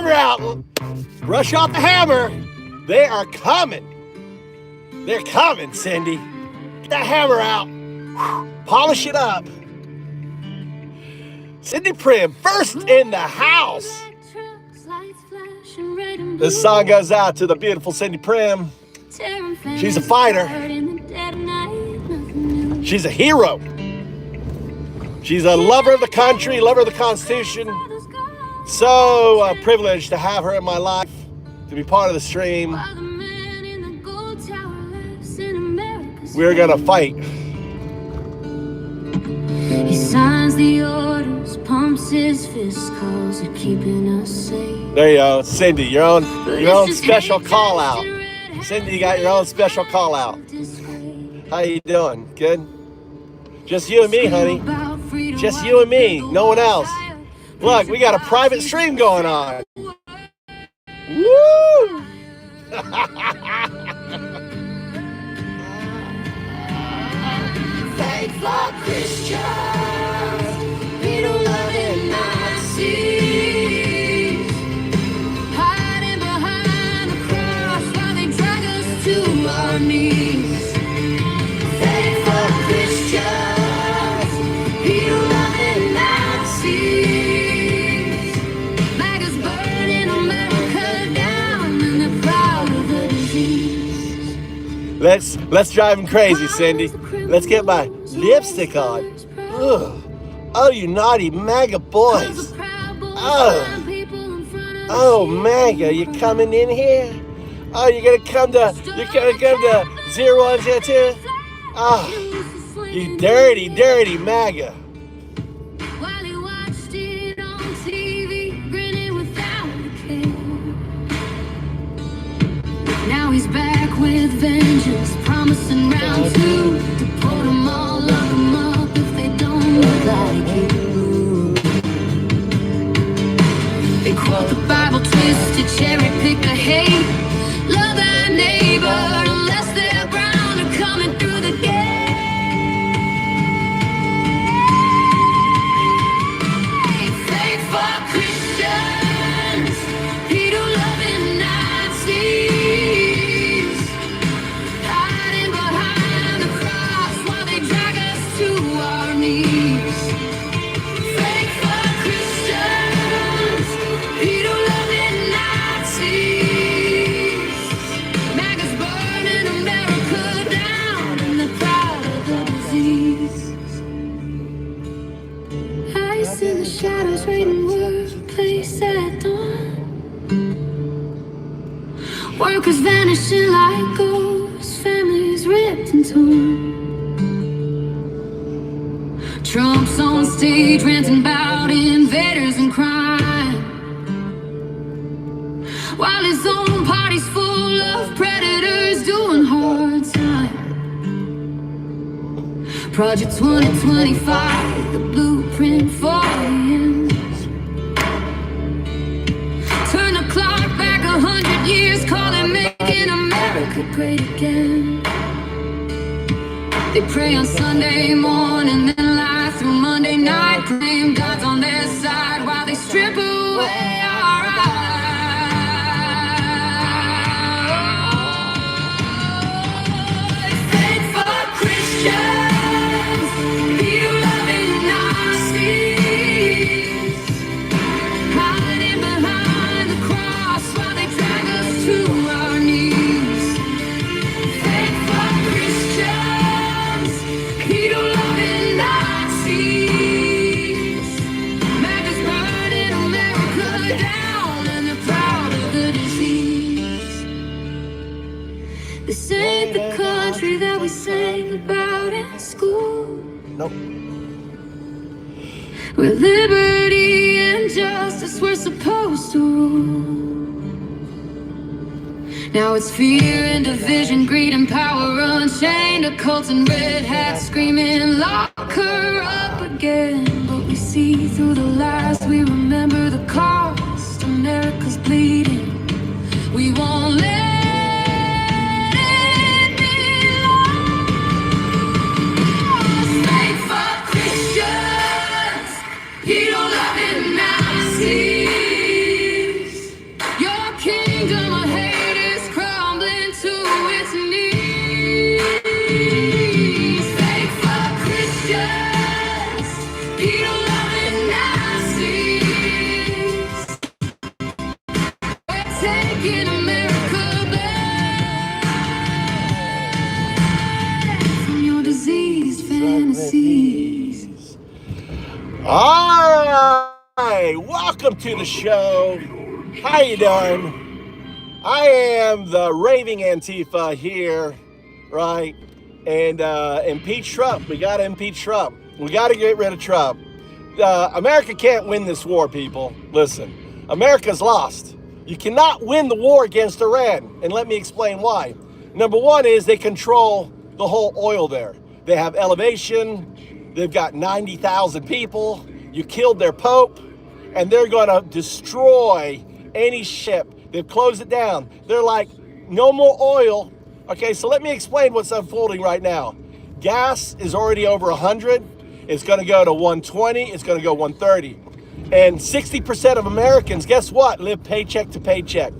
hammer out. Rush out the hammer. They are coming. They're coming, Cindy. Get that hammer out. Polish it up. Cindy Prim, first in the house. This song goes out to the beautiful Cindy Prim. She's a fighter. She's a hero. She's a lover of the country, lover of the Constitution. So privileged to have her in my life, to be part of the stream. We're gonna fight. He signs the orders, pumps his fist, calls it keeping us safe. There you go, Cindy, your own special call out. Cindy, you got your own special call out. How you doing? Good? Just you and me, honey. Just you and me, no one else. Look, we got a private stream going on. Woo! Faithful Christians, Peter-loving Nazis, hiding behind the cross while they drag us to our knees. Faithful Christians, Peter-loving Nazis, maggots burning America down, and they're proud of the disease. Let's drive him crazy, Cindy. Let's get my lipstick on. Ugh. Oh, you naughty MAGA boys. Oh, MAGA, you coming in here? Oh, you're gonna come to 0102? Oh, you dirty, dirty MAGA. While he watched it on TV, grinning without a care. Now he's back with vengeance, promising round two to put them all, lock them up if they don't look like you. They quote the Bible, twist it, cherry pick the hate. Love thy neighbor unless they're brown or coming through the gate. Faithful Christians, Peter-loving Nazis, hiding behind the cross while they drag us to our knees. Faithful Christians, Peter-loving Nazis, maggots burning America down, and they're proud of the disease. Ice in the shadows, waiting workplace at dawn. Workers vanishing like ghosts, families ripped and torn. Trump's on stage ranting about invaders and crime, while his own party's full of predators doing hard time. Project 2025, the blueprint for the end. Turn the clock back 100 years, call it making America great again. They pray on Sunday morning, then lie through Monday night, claim God's on their side while they strip away our eyes. Faithful Christians, Peter-loving Nazis, hiding behind the cross while they drag us to our knees. Faithful Christians, Peter-loving Nazis, maggots burning America down, and they're proud of the disease. This ain't the country that we sang about in school, Nope. where liberty and justice were supposed to rule. Now it's fear and division, greed and power, unchained occults and red hats screaming, lock her up again. But we see through the lies, we remember the cost. America's bleeding, we won't let it be lost. Faithful Christians, Peter-loving Nazis, kingdom of hate is crumbling to its knees. Fake for Christians, Peter-loving Nazis. We're taking America back from your diseased fantasies. All right, welcome to the show. How you doing? I am the raving Antifa here, right? And impeach Trump. We got to impeach Trump. We got to get rid of Trump. America can't win this war, people. Listen, America's lost. You cannot win the war against Iran, and let me explain why. Number one is they control the whole oil there. They have elevation. They've got 90,000 people. You killed their pope, and they're going to destroy any ship. They've closed it down. They're like, no more oil. Okay, so let me explain what's unfolding right now. Gas is already over 100. It's going to go to 120. It's going to go 130. And 60% of Americans, guess what, live paycheck to paycheck.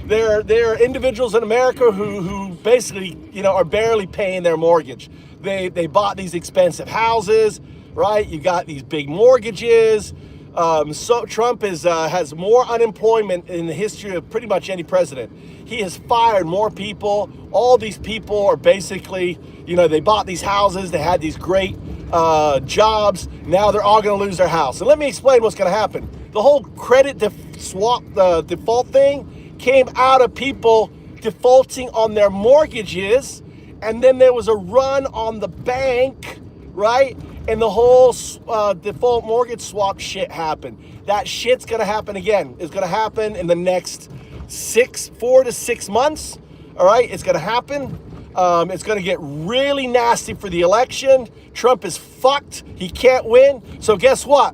There are individuals in America who basically, are barely paying their mortgage. They bought these expensive houses, right? You got these big mortgages. So Trump has more unemployment in the history of pretty much any president. He has fired more people. All these people are basically, they bought these houses. They had these great jobs. Now they're all going to lose their house. And let me explain what's going to happen. The whole credit default thing came out of people defaulting on their mortgages. And then there was a run on the bank, right? And the whole default mortgage swap shit happened. That shit's gonna happen again. It's gonna happen in the next 4 to 6 months. All right, it's gonna happen. It's gonna get really nasty for the election. Trump is fucked. He can't win. So guess what?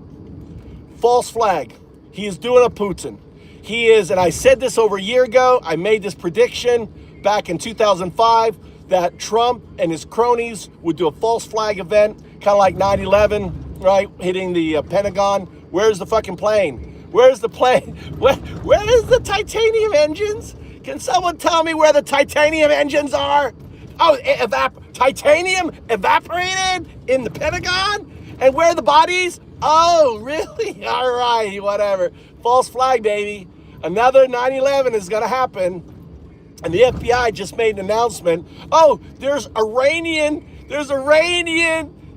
False flag. He is doing a Putin. He is, and I said this over a year ago. I made this prediction back in 2005 that Trump and his cronies would do a false flag event, kind of like 9/11, right? Hitting the Pentagon. Where's the fucking plane? Where's the plane? Where is the titanium engines? Can someone tell me where the titanium engines are? Oh, titanium evaporated in the Pentagon? And where are the bodies? Oh, really? All right, whatever. False flag, baby. Another 9/11 is going to happen. And the FBI just made an announcement. Oh, there's Iranian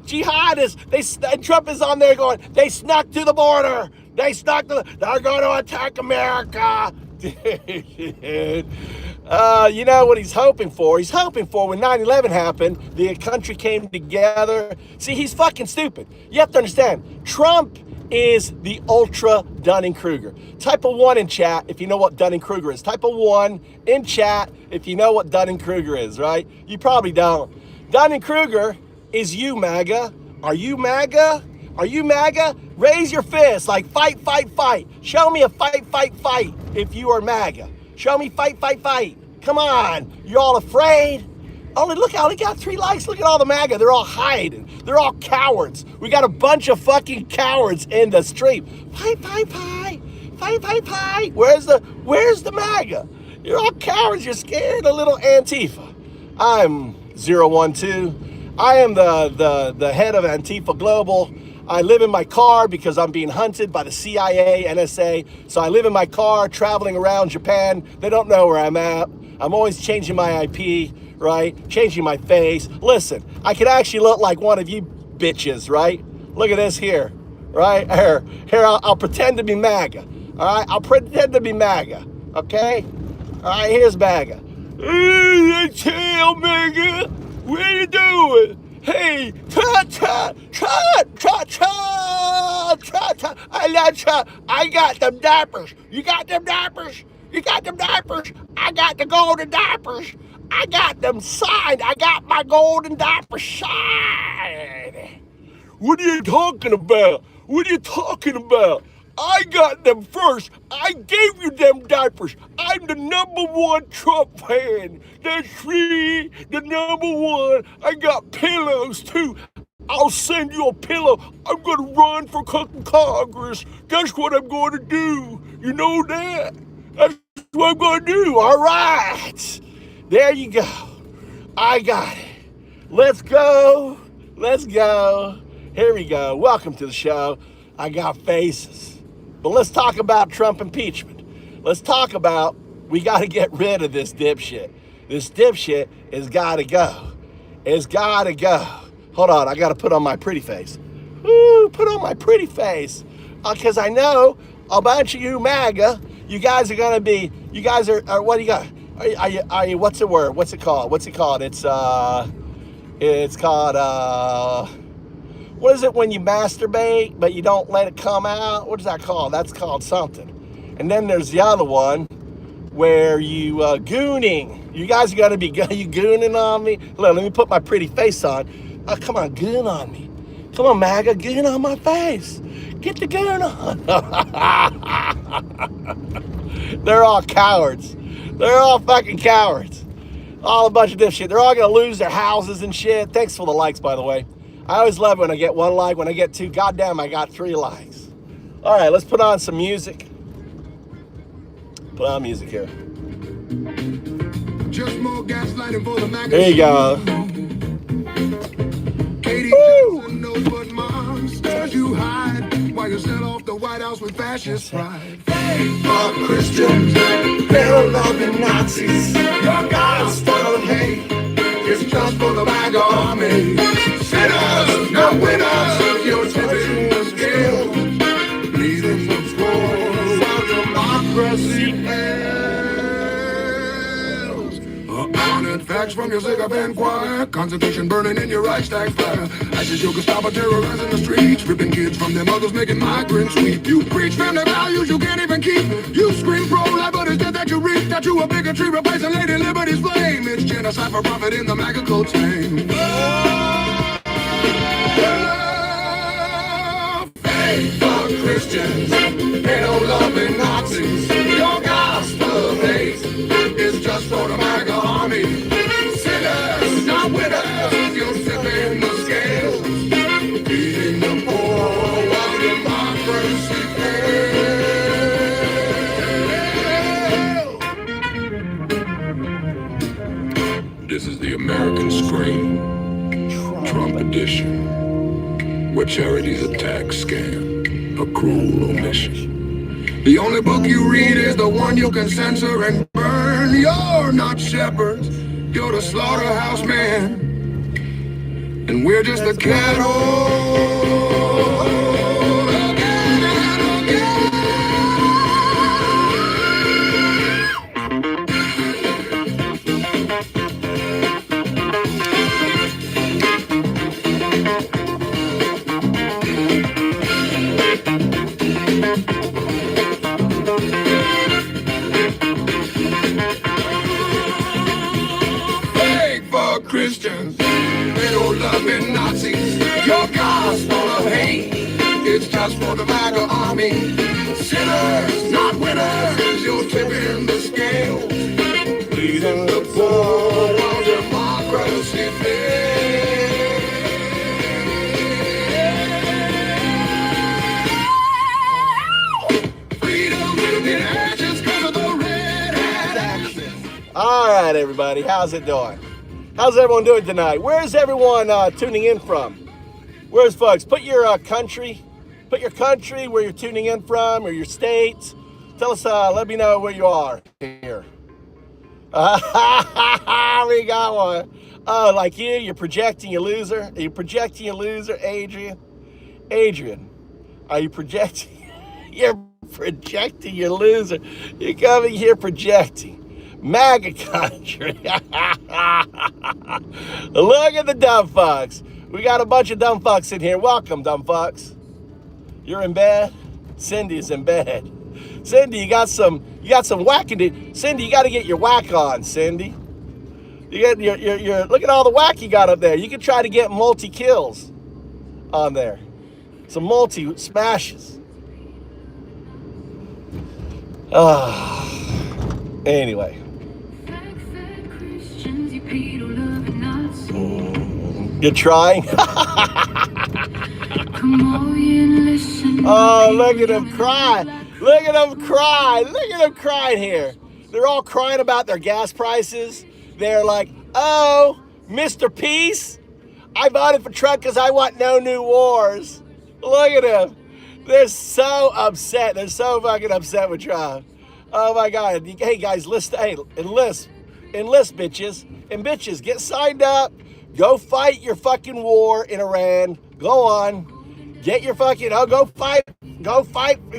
jihadists. And Trump is on there going, they snuck to the border. They're going to attack America. Dude. You know what he's hoping for? He's hoping for when 9/11 happened, the country came together. See, he's fucking stupid. You have to understand, Trump is the ultra Dunning-Kruger. Type a 1 in chat if you know what Dunning-Kruger is. Type a 1 in chat if you know what Dunning-Kruger is, right? You probably don't. Dunning-Kruger is you, MAGA. Are you MAGA? Are you MAGA? Raise your fist, like fight, fight, fight. Show me a fight, fight, fight if you are MAGA. Show me fight, fight, fight. Come on. You're all afraid? Look, I only got 3 likes. Look at all the MAGA. They're all hiding. They're all cowards. We got a bunch of fucking cowards in the street. Fight, fight, fight. Fight, fight, fight. Where's the MAGA? You're all cowards. You're scared. A little Antifa. I'm 012. I am the head of Antifa Global. I live in my car because I'm being hunted by the CIA, NSA. So I live in my car, traveling around Japan. They don't know where I'm at. I'm always changing my IP, right? Changing my face. Listen, I could actually look like one of you bitches, right? Look at this here, right? Here, I'll pretend to be MAGA, all right? I'll pretend to be MAGA, okay? All right, here's MAGA. Hey, chill, MAGA. What are you doing? Hey, trot. I got them diapers. You got them diapers? You got them diapers? I got the golden diapers. I got them signed. I got my golden diapers signed. What are you talking about? What are you talking about? I got them first. I gave you them diapers. I'm the #1 Trump fan. That's free. The #1. I got pillows too. I'll send you a pillow. I'm gonna run for Congress. That's what I'm gonna do. You know that? That's what I'm going to do. All right. There you go. I got it. Let's go. Let's go. Here we go. Welcome to the show. I got faces. But let's talk about Trump impeachment. Let's talk about, we got to get rid of this dipshit. This dipshit has got to go. It's got to go. Hold on. I got to put on my pretty face. Woo, put on my pretty face. Because I know a bunch of you MAGA, you guys are going to be, you guys are what do you got? Are you, what's the word? What's it called? It's called, what is it when you masturbate, but you don't let it come out? What is that called? That's called something. And then there's the other one where you, gooning. You guys are going to be, you gooning on me? Let me put my pretty face on. Oh, come on, goon on me. Come on, MAGA, goon on my face. Get the goon on. They're all cowards. They're all fucking cowards. All a bunch of dipshit. They're all going to lose their houses and shit. Thanks for the likes, by the way. I always love when I get 1 like. When I get 2, goddamn, I got 3 likes. All right, let's put on some music. Put on music here. Just more gaslighting for the magazine. There you go. Katie Johnson knows what monsters you hide while you set off the White House with fascist pride. Fuck Christians, hell-loving Nazis. Your God's full of hate. It's just for the MAGA army. Sinners, not winners. You're tipping the scale. Bleeding the floor while democracy fails. Honored facts from your sycophant choir. Concentration burning in your Reichstag fire. ISIS, your Gestapo terrorizing the streets. Ripping kids from their mothers, making migrants weep. You preach family values you can't even keep. You scream pro-life, but it's death that you reap. That you a bigotry replacing Lady Liberty's flame. It's genocide for profit in the MAGA cult's name. Faith for Christians, hell-loving Nazis. Your gospel of hate is just for the MAGA army. Sinners, not winners. You're sipping the scales, feeding the poor while democracy fails. This is the American Scream, Trump edition, where charity's a tax scam, a cruel omission. The only book you read is the one you can censor and burn. You're not shepherds, you're the slaughterhouse man, and we're just the cattle. Christians, hell-loving Nazis, your gospel of hate, it's just for the MAGA army. Sinners, not winners, you're tipping the scale, bleeding the poor while democracy fails. Freedom in ashes because of the red hat action. All right, everybody, how's it doing? How's everyone doing tonight? Where's everyone tuning in from? Where's folks? Put your country where you're tuning in from, or your state. Tell us, let me know where you are here. We got one. Oh, like you're projecting, you loser. Are you projecting, you loser, Adrian? Adrian, are you projecting? You're projecting, you loser. You're coming here projecting. MAGA country. Look at the dumb fucks. We got a bunch of dumb fucks in here. Welcome, dumb fucks. You're in bed? Cindy's in bed. Cindy, you got some whacking. Cindy, you got to get your whack on, Cindy. You get your look at all the whack you got up there. You can try to get multi-kills on there. Some multi-smashes. Anyway. You're trying? Oh, look at him cry. Look at him cry. Look at him crying here. They're all crying about their gas prices. They're like, oh, Mr. Peace, I voted for Trump because I want no new wars. Look at them. They're so upset. They're so fucking upset with Trump. Oh my God. Hey guys, enlist, bitches. And bitches, get signed up. Go fight your fucking war in Iran. Go on. Get your fucking, go fight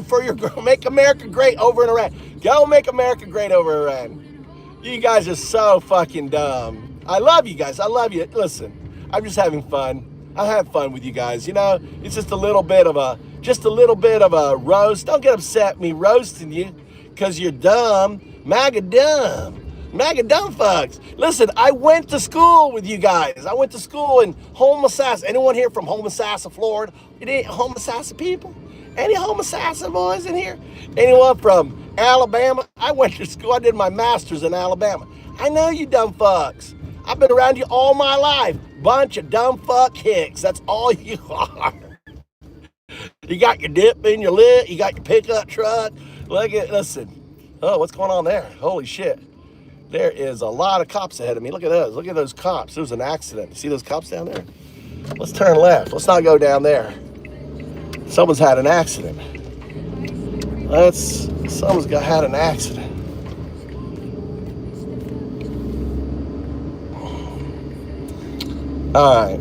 for your, make America great over in Iran. Go make America great over Iran. You guys are so fucking dumb. I love you guys. I love you. Listen, I'm just having fun. I have fun with you guys. You know, it's just a little bit of a roast. Don't get upset me roasting you because you're dumb. MAGA dumb. MAGA dumb fucks. Listen, I went to school with you guys. I went to school in Homosassa. Anyone here from Homosassa, Florida? Any Homosassa people? Any Homosassa boys in here? Anyone from Alabama? I went to school. I did my master's in Alabama. I know you dumb fucks. I've been around you all my life. Bunch of dumb fuck hicks. That's all you are. You got your dip in your lip. You got your pickup truck. Listen. Oh, what's going on there? Holy shit. There is a lot of cops ahead of me. Look at those. Look at those cops. There was an accident. You see those cops down there? Let's turn left. Let's not go down there. Someone's had an accident. Had an accident. All right.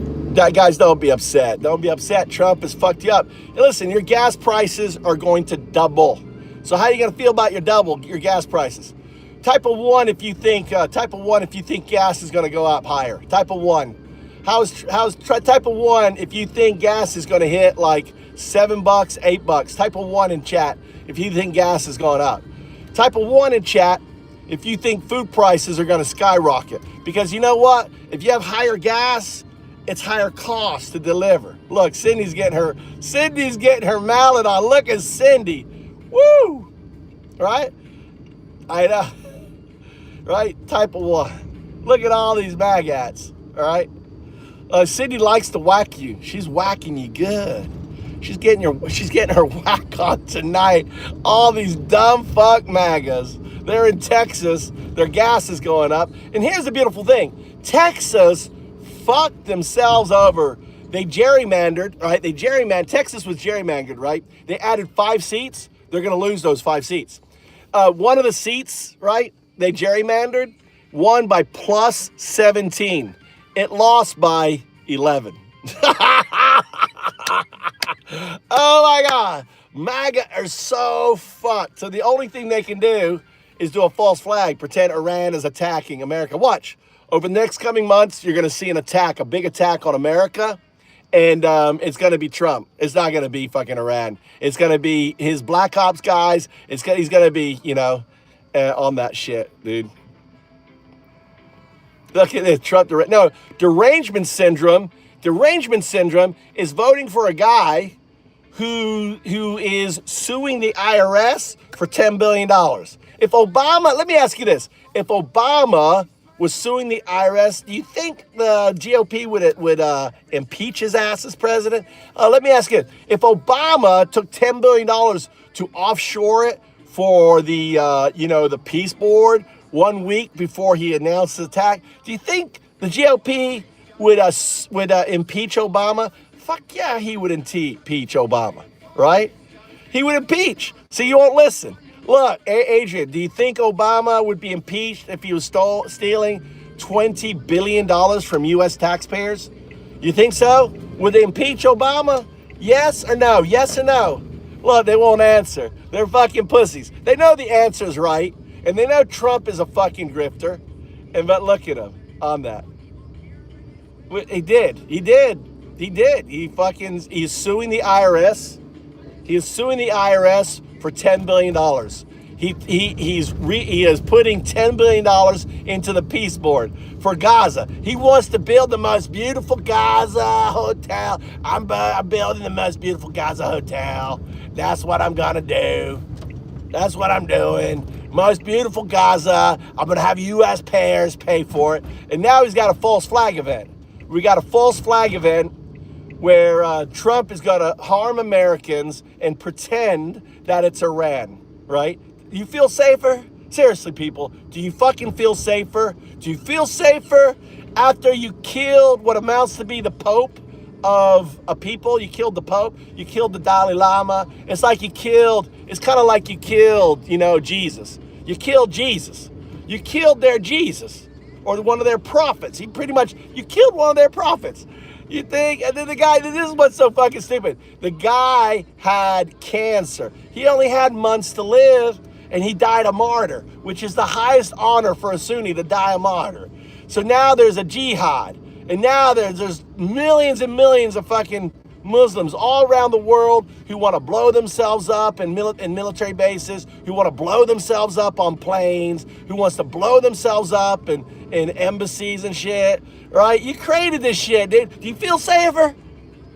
Guys, don't be upset. Don't be upset. Trump has fucked you up. And listen, your gas prices are going to double. So how are you going to feel about your gas prices? Type of one if you think gas is going to go up higher. Type of one. Type of one if you think gas is going to hit like $7, $8. Type of one in chat if you think gas is going up. Type of one in chat if you think food prices are going to skyrocket. Because you know what? If you have higher gas, it's higher cost to deliver. Look, Cindy's getting her mallet on. Look at Cindy. Woo! Right? I know. Right? Type of one. Look at all these maggots. All right? Cindy likes to whack you. She's whacking you good. She's getting her whack on tonight. All these dumb fuck MAGAs. They're in Texas. Their gas is going up. And here's the beautiful thing. Texas fucked themselves over. They gerrymandered, right? Texas was gerrymandered, right? They added 5 seats. They're going to lose those 5 seats. One of the seats, right? They gerrymandered, won by plus 17. It lost by 11. Oh my God. MAGA are so fucked. So the only thing they can do is do a false flag, pretend Iran is attacking America. Watch. Over the next coming months, you're going to see a big attack on America, and it's going to be Trump. It's not going to be fucking Iran. It's going to be his Black Ops guys. He's going to be, on that shit, dude. Look at this, Trump. Derangement syndrome. Derangement syndrome is voting for a guy who is suing the IRS for $10 billion. If Obama, let me ask you this. If Obama was suing the IRS, do you think the GOP would impeach his ass as president? Let me ask you, if Obama took $10 billion to offshore it for the peace board 1 week before he announced the attack, do you think the GOP would impeach Obama? Fuck yeah, he would impeach Obama, right? He would impeach. So you won't listen. Look, Adrian, do you think Obama would be impeached if he was stealing $20 billion from U.S. taxpayers? You think so? Would they impeach Obama? Yes or no? Yes or no? Look, they won't answer. They're fucking pussies. They know the answer's right, and they know Trump is a fucking grifter. But look at him on that. He did. He's suing the IRS. He is suing the IRS for $10 billion. He is putting $10 billion into the peace board for Gaza. He wants to build the most beautiful Gaza hotel. I'm building the most beautiful Gaza hotel. That's what I'm gonna do. That's what I'm doing. Most beautiful Gaza. I'm gonna have U.S. payers pay for it. And now he's got a false flag event. We got a false flag event where Trump is going to harm Americans and pretend that it's Iran, right? You feel safer? Seriously, people, do you fucking feel safer? Do you feel safer after you killed what amounts to be the Pope of a people? You killed the Pope, you killed the Dalai Lama. It's kind of like you killed, Jesus. You killed Jesus. You killed their Jesus, or one of their prophets. You killed one of their prophets. You think, and then this is what's so fucking stupid. The guy had cancer. He only had months to live, and he died a martyr, which is the highest honor for a Sunni, to die a martyr. So now there's a jihad, and now there's millions and millions of fucking Muslims all around the world who want to blow themselves up in military bases, who want to blow themselves up on planes, who wants to blow themselves up in embassies and shit, right? You created this shit, dude. Do you feel safer?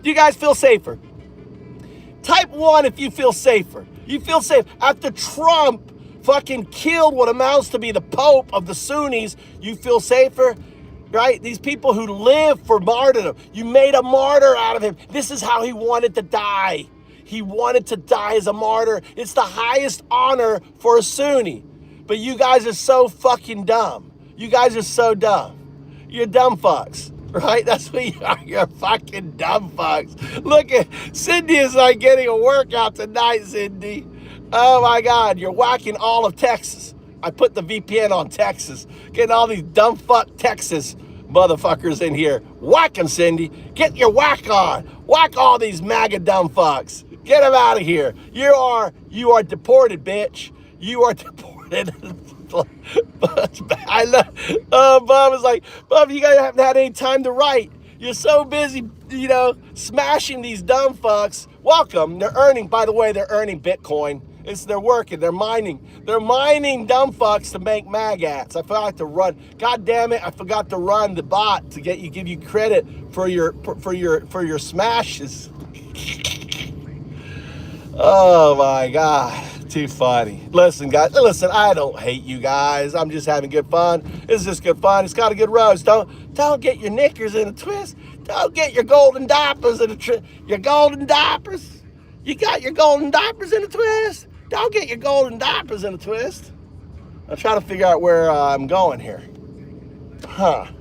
Do you guys feel safer? Type 1 if you feel safer. You feel safe. After Trump fucking killed what amounts to be the Pope of the Sunnis, you feel safer? Right? These people who live for martyrdom. You made a martyr out of him. This is how he wanted to die. He wanted to die as a martyr. It's the highest honor for a Sunni. But you guys are so fucking dumb. You guys are so dumb. You're dumb fucks. Right? That's what you are. You're fucking dumb fucks. Look at Cindy is like getting a workout tonight, Cindy. Oh my God. You're whacking all of Texas. I put the VPN on Texas. Getting all these dumb fuck Texas motherfuckers in here. Whack them, Cindy. Get your whack on. Whack all these MAGA dumb fucks. Get them out of here. You are deported, bitch. You are deported. I love, Bob is like, Bob, you guys haven't had any time to write. You're so busy, smashing these dumb fucks. Welcome. They're earning, by the way, they're earning Bitcoin. They're working. They're mining. They're mining dumb fucks to make magats. I forgot to run. God damn it! I forgot to run the bot to give you credit for your smashes. Oh my God, too funny. Listen, guys. Listen, I don't hate you guys. I'm just having good fun. It's just good fun. It's got a good roast. Don't get your knickers in a twist. Don't get your golden diapers in a your golden diapers. You got your golden diapers in a twist. Don't get your golden diapers in a twist. I'm trying to figure out where I'm going here. Huh. I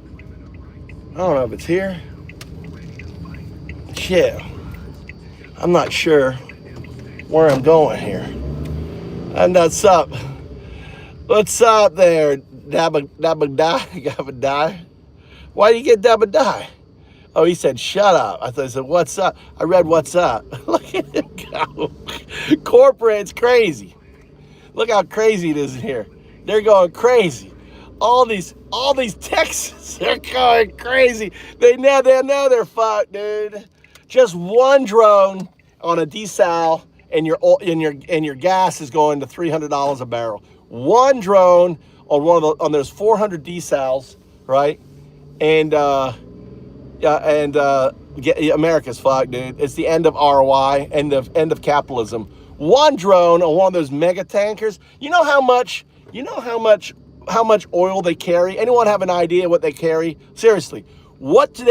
don't know if it's here. Shit. I'm not sure where I'm going here. And what's up? What's up there, Dabba-die? Why do you get Dabba-die? Oh, he said, shut up. I thought he said, what's up? I read what's up. Look at him go. Corporate's crazy. Look how crazy it is in here. They're going crazy. All these Texans, they're going crazy. They know they're fucked, dude. Just one drone on a desal and your gas is going to $300 a barrel. One drone on there's 400 desals, right? And America's fucked, dude. It's the end of ROI, end of capitalism. One drone on one of those mega tankers. You know how much oil they carry? Anyone have an idea what they carry? Seriously,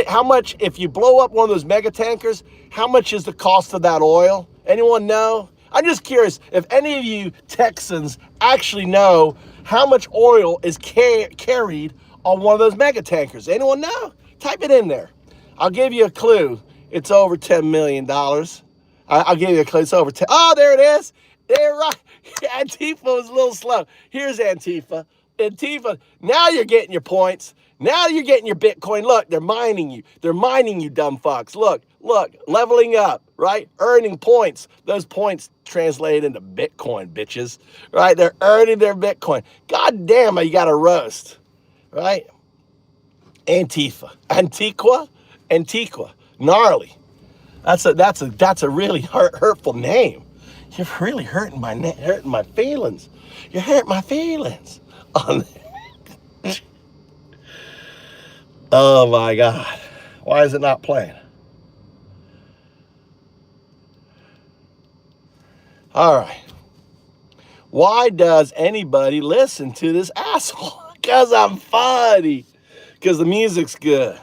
how much, if you blow up one of those mega tankers, how much is the cost of that oil? Anyone know? I'm just curious if any of you Texans actually know how much oil is carried on one of those mega tankers. Anyone know? Type it in there. I'll give you a clue. It's over $10 million. I'll give you a clue. It's over 10. Oh, there it is. They're right. Antifa was a little slow. Here's Antifa. Antifa. Now you're getting your points. Now you're getting your Bitcoin. Look, they're mining you. They're mining you, dumb fucks. Look, leveling up, right? Earning points. Those points translate into Bitcoin, bitches, right? They're earning their Bitcoin. God damn, you got to roast, right? Antifa. Antiqua. Gnarly. That's a really hurtful name. You're really hurting my feelings. You hurt my feelings. Oh my God. Why is it not playing? All right. Why does anybody listen to this asshole? Because I'm funny. Because the music's good.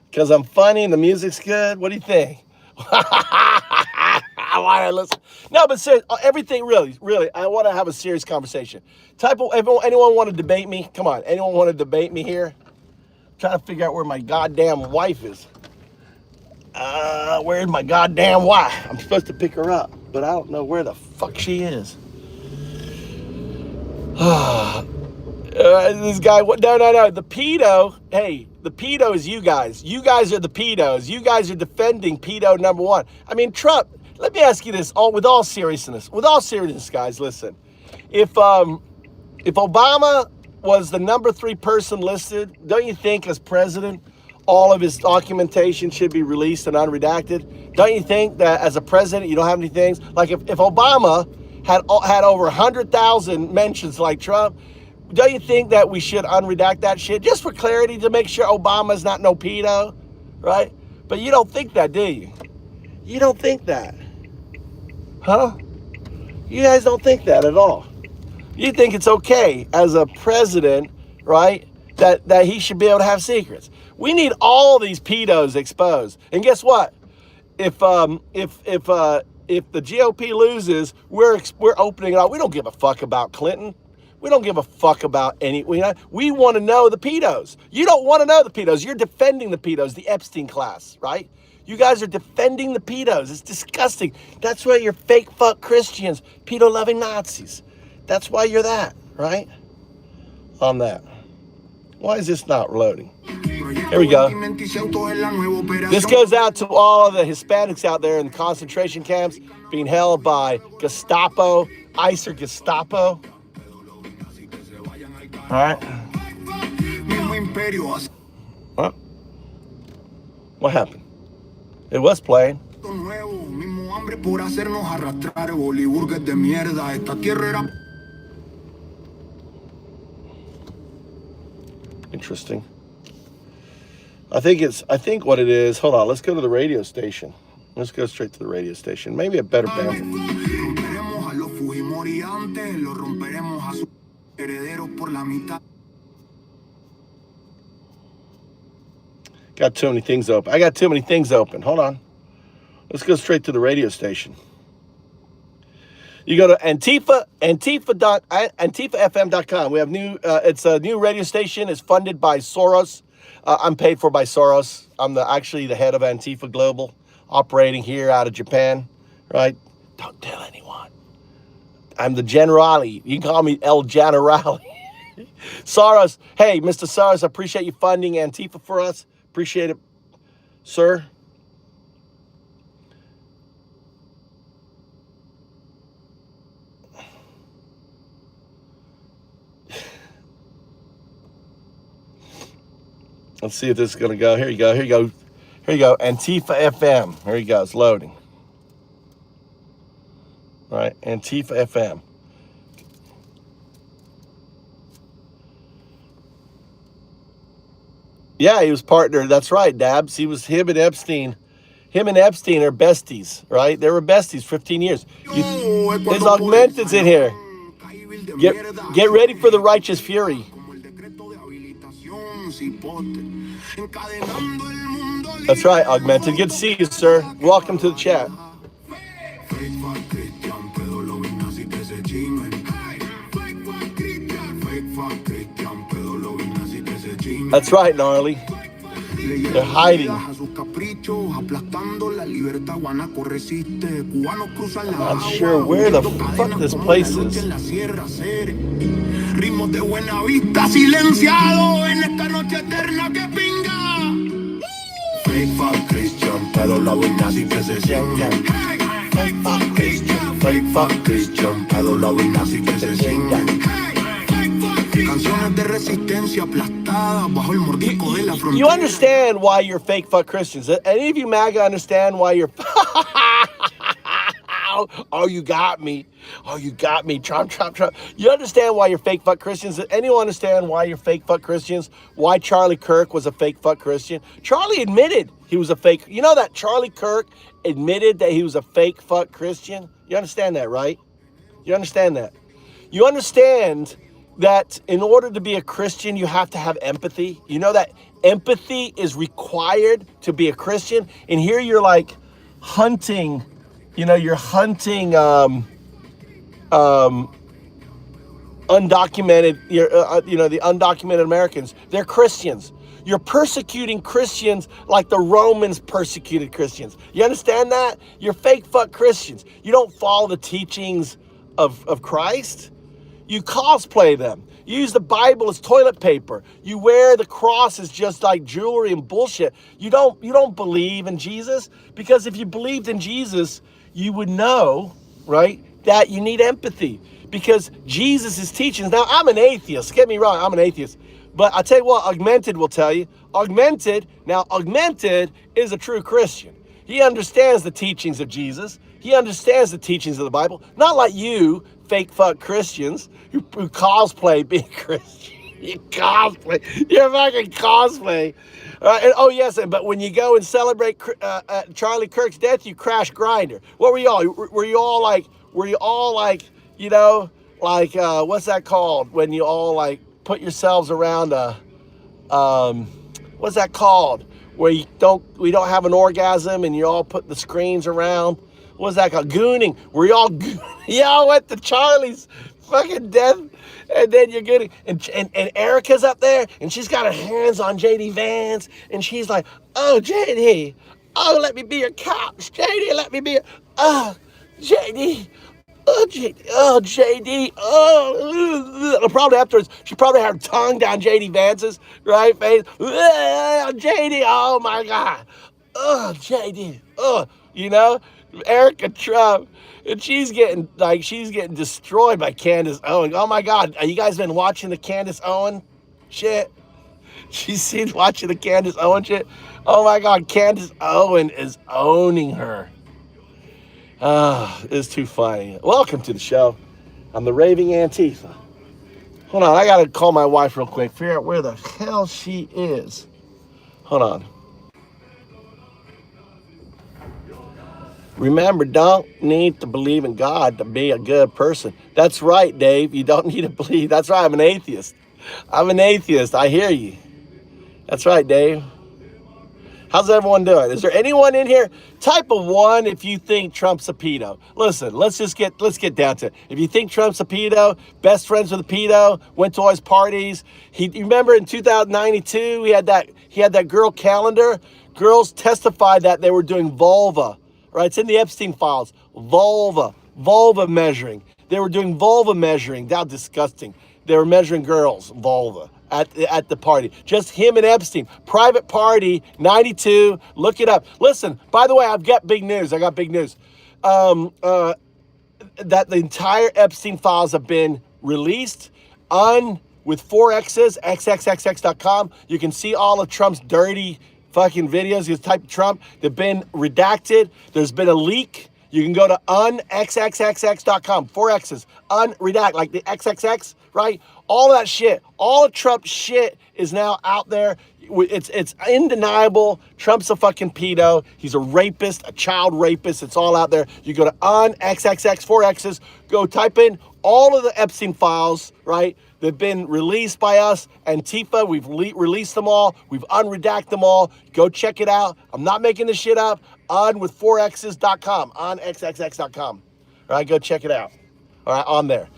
Because I'm funny and the music's good. What do you think? Why did I listen? No, but seriously, everything really, I want to have a serious conversation. Anyone want to debate me? Come on, anyone want to debate me here? I'm trying to figure out where my goddamn wife is. Where's my goddamn wife? I'm supposed to pick her up, but I don't know where the fuck she is. This guy, no, the pedo, hey, the pedo is you guys. You guys are the pedos. You guys are defending pedo number one. I mean, Trump, let me ask you this, with all seriousness, guys, listen. If Obama was the number 3 person listed, don't you think as president, all of his documentation should be released and unredacted? Don't you think that as a president, you don't have any things? Like if Obama had over 100,000 mentions like Trump, don't you think that we should unredact that shit just for clarity to make sure Obama's not no pedo, right? But you don't think that, do you? You don't think that, huh? You guys don't think that at all. You think it's okay as a president, right, that he should be able to have secrets. We need all these pedos exposed. And guess what? If the GOP loses, we're opening it up. We don't give a fuck about Clinton. We don't give a fuck about any. We want to know the pedos. You don't want to know the pedos. You're defending the pedos, the Epstein class, right? You guys are defending the pedos. It's disgusting. That's why you're fake fuck Christians, pedo-loving Nazis. That's why you're that, right? On that. Why is this not loading? Here we go. This goes out to all of the Hispanics out there in concentration camps being held by Gestapo, ICE or Gestapo. All right. What happened? It was playing. Interesting. I think what it is, hold on, let's go to the radio station. Let's go straight to the radio station. Maybe a better banter. Got too many things open. I got too many things open. Hold on. Let's go straight to the radio station. You go to antifafm.com. We have it's a new radio station. It's funded by Soros. I'm paid for by Soros. I'm actually the head of Antifa Global, operating here out of Japan, right? Don't tell anyone. I'm the generale. You can call me El Generale. Soros, hey, Mr. Soros, I appreciate you funding Antifa for us. Appreciate it, sir. Let's see if this is going to go. Here you go. Here you go. Here you go. Antifa FM. Here you go. It's loading. All right. Antifa FM. Yeah, he was partnered. That's right, Dabs. Him and Epstein are besties, right? They were besties 15 years. There's augmenteds in here. Get ready for the righteous fury. That's right, Augmented. Good to see you, sir. Welcome to the chat. That's right, Gnarly. They're hiding. I'm not sure where the fuck this place is. Ritmos de buena vista silenciado en esta noche eterna que pinga. Fake fuck Christian, pero la buena sí que se siente. Fake fuck Christian, pero la buena sí que se siente. Canciones de resistencia aplastadas bajo el mordisco de la frontera. You understand why you're fake fuck Christians? Any of you MAGA understand why you're... Oh, you got me. Oh, you got me. Trump. You understand why you're fake fuck Christians? Does anyone understand why you're fake fuck Christians? Why Charlie Kirk was a fake fuck Christian? Charlie admitted he was a fake. You know that Charlie Kirk admitted that he was a fake fuck Christian? You understand that, right? You understand that? You understand that in order to be a Christian, you have to have empathy? You know that empathy is required to be a Christian? And here you're like hunting you're hunting undocumented, the undocumented Americans. They're Christians. You're persecuting Christians like the Romans persecuted Christians. You understand that? You're fake fuck Christians. You don't follow the teachings of Christ. You cosplay them. You use the Bible as toilet paper. You wear the cross as just like jewelry and bullshit. You don't believe in Jesus, because if you believed in Jesus, you would know, right, that you need empathy, because Jesus' teachings. Now, I'm an atheist. Get me wrong, I'm an atheist. But I'll tell you what, Augmented will tell you. Augmented is a true Christian. He understands the teachings of Jesus. He understands the teachings of the Bible. Not like you, fake fuck Christians, who cosplay being Christian. You cosplay. You're fucking cosplay. And, oh, yes, but when you go and celebrate Charlie Kirk's death, you crash Grinder. What were you all? Were you all like, what's that called? When you all, like, put yourselves around a, what's that called? Where we don't have an orgasm and you all put the screens around. What's that called? Gooning. Where y'all went to Charlie's fucking death, and then you're getting, and Erica's up there, and she's got her hands on JD Vance, and she's like, oh, JD, oh, let me be your couch. JD, let me be your, oh, JD. Oh, JD, probably afterwards, she probably had her tongue down JD Vance's, right, face. JD, oh my God. Oh, JD, Erica Trump. And she's getting destroyed by Candace Owen. Oh my God, you guys been watching the Candace Owen shit? She's seen watching the Candace Owen shit? Oh my God, Candace Owen is owning her. It's too funny. Welcome to the show. I'm the Raving Antifa. Hold on, I gotta call my wife real quick, figure out where the hell she is. Hold on. Remember, don't need to believe in God to be a good person. That's right, Dave. You don't need to believe. That's right, I'm an atheist. I'm an atheist. I hear you. That's right, Dave. How's everyone doing? Is there anyone in here? Type a 1 if you think Trump's a pedo. Listen, let's get down to it. If you think Trump's a pedo, best friends with a pedo, went to all his parties. You remember in 2092 he had that girl calendar. Girls testified that they were doing vulva. Right? It's in the Epstein files. Vulva measuring. They were doing vulva measuring. How disgusting. They were measuring girls' vulva at the party. Just him and Epstein. Private party, 92. Look it up. Listen, by the way, I got big news. That the entire Epstein files have been released with 4 X's, xxxx.com. You can see all of Trump's dirty fucking videos. You type Trump. They've been redacted. There's been a leak. You can go to unxxxx.com. 4 X's. Unredact, like the XXX, right? All that shit. All of Trump's shit is now out there. It's undeniable. Trump's a fucking pedo. He's a rapist, a child rapist. It's all out there. You go to unxxx, 4 X's. Go type in all of the Epstein files, right? They've been released by us, Antifa. We've released them all. We've unredacted them all. Go check it out. I'm not making this shit up. With 4x's.com. Unxxx.com. All right, go check it out. All right, on there.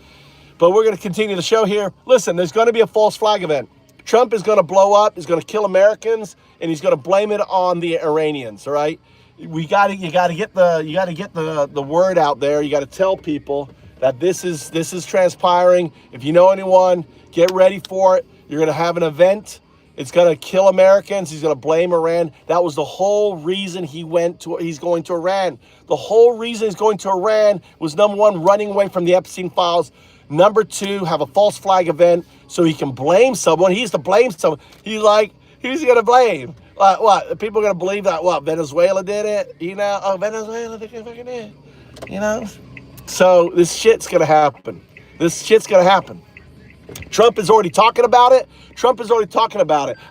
But we're going to continue the show here. Listen, there's going to be a false flag event. Trump is going to blow up. He's going to kill Americans, and he's going to blame it on the Iranians. All right, you got to get the word out there. You got to tell people that this is transpiring. If you know anyone, get ready for it. You're going to have an event. It's going to kill Americans. He's going to blame Iran. That was the whole reason he's going to Iran. The whole reason he's going to Iran was, number 1, running away from the Epstein files. Number 2, have a false flag event so he can blame someone. He used to blame someone. He's like, who's he going to blame? What? People are going to believe that, Venezuela did it? Venezuela did it. So this shit's going to happen. Trump is already talking about it.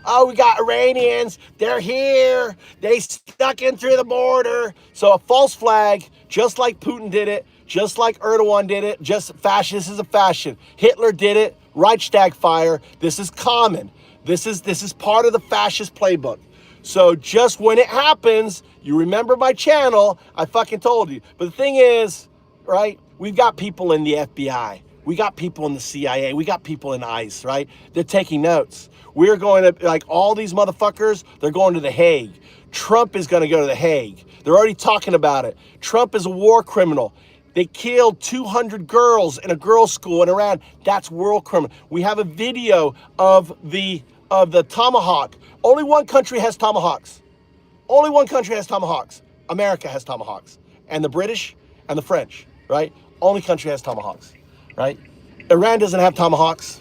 Oh, we got Iranians. They're here. They snuck in through the border. So a false flag, just like Putin did it, just like Erdogan did it, just fascist is a fashion. Hitler did it. Reichstag fire. This is common. This is part of the fascist playbook. So just when it happens, You remember my channel, I fucking told you. But the thing is, right, we've got people in the FBI. We got people in the CIA. We got people in ICE, right? They're taking notes. We're going to, like, all these motherfuckers, they're going to The Hague. Trump is going to go to The Hague. They're already talking about it. Trump is a war criminal. They killed 200 girls in a girls' school in Iran. That's world criminal. We have a video of the tomahawk. Only one country has tomahawks. Only one country has tomahawks. America has tomahawks. And the British and the French, right? Only country has tomahawks, right? Iran doesn't have tomahawks.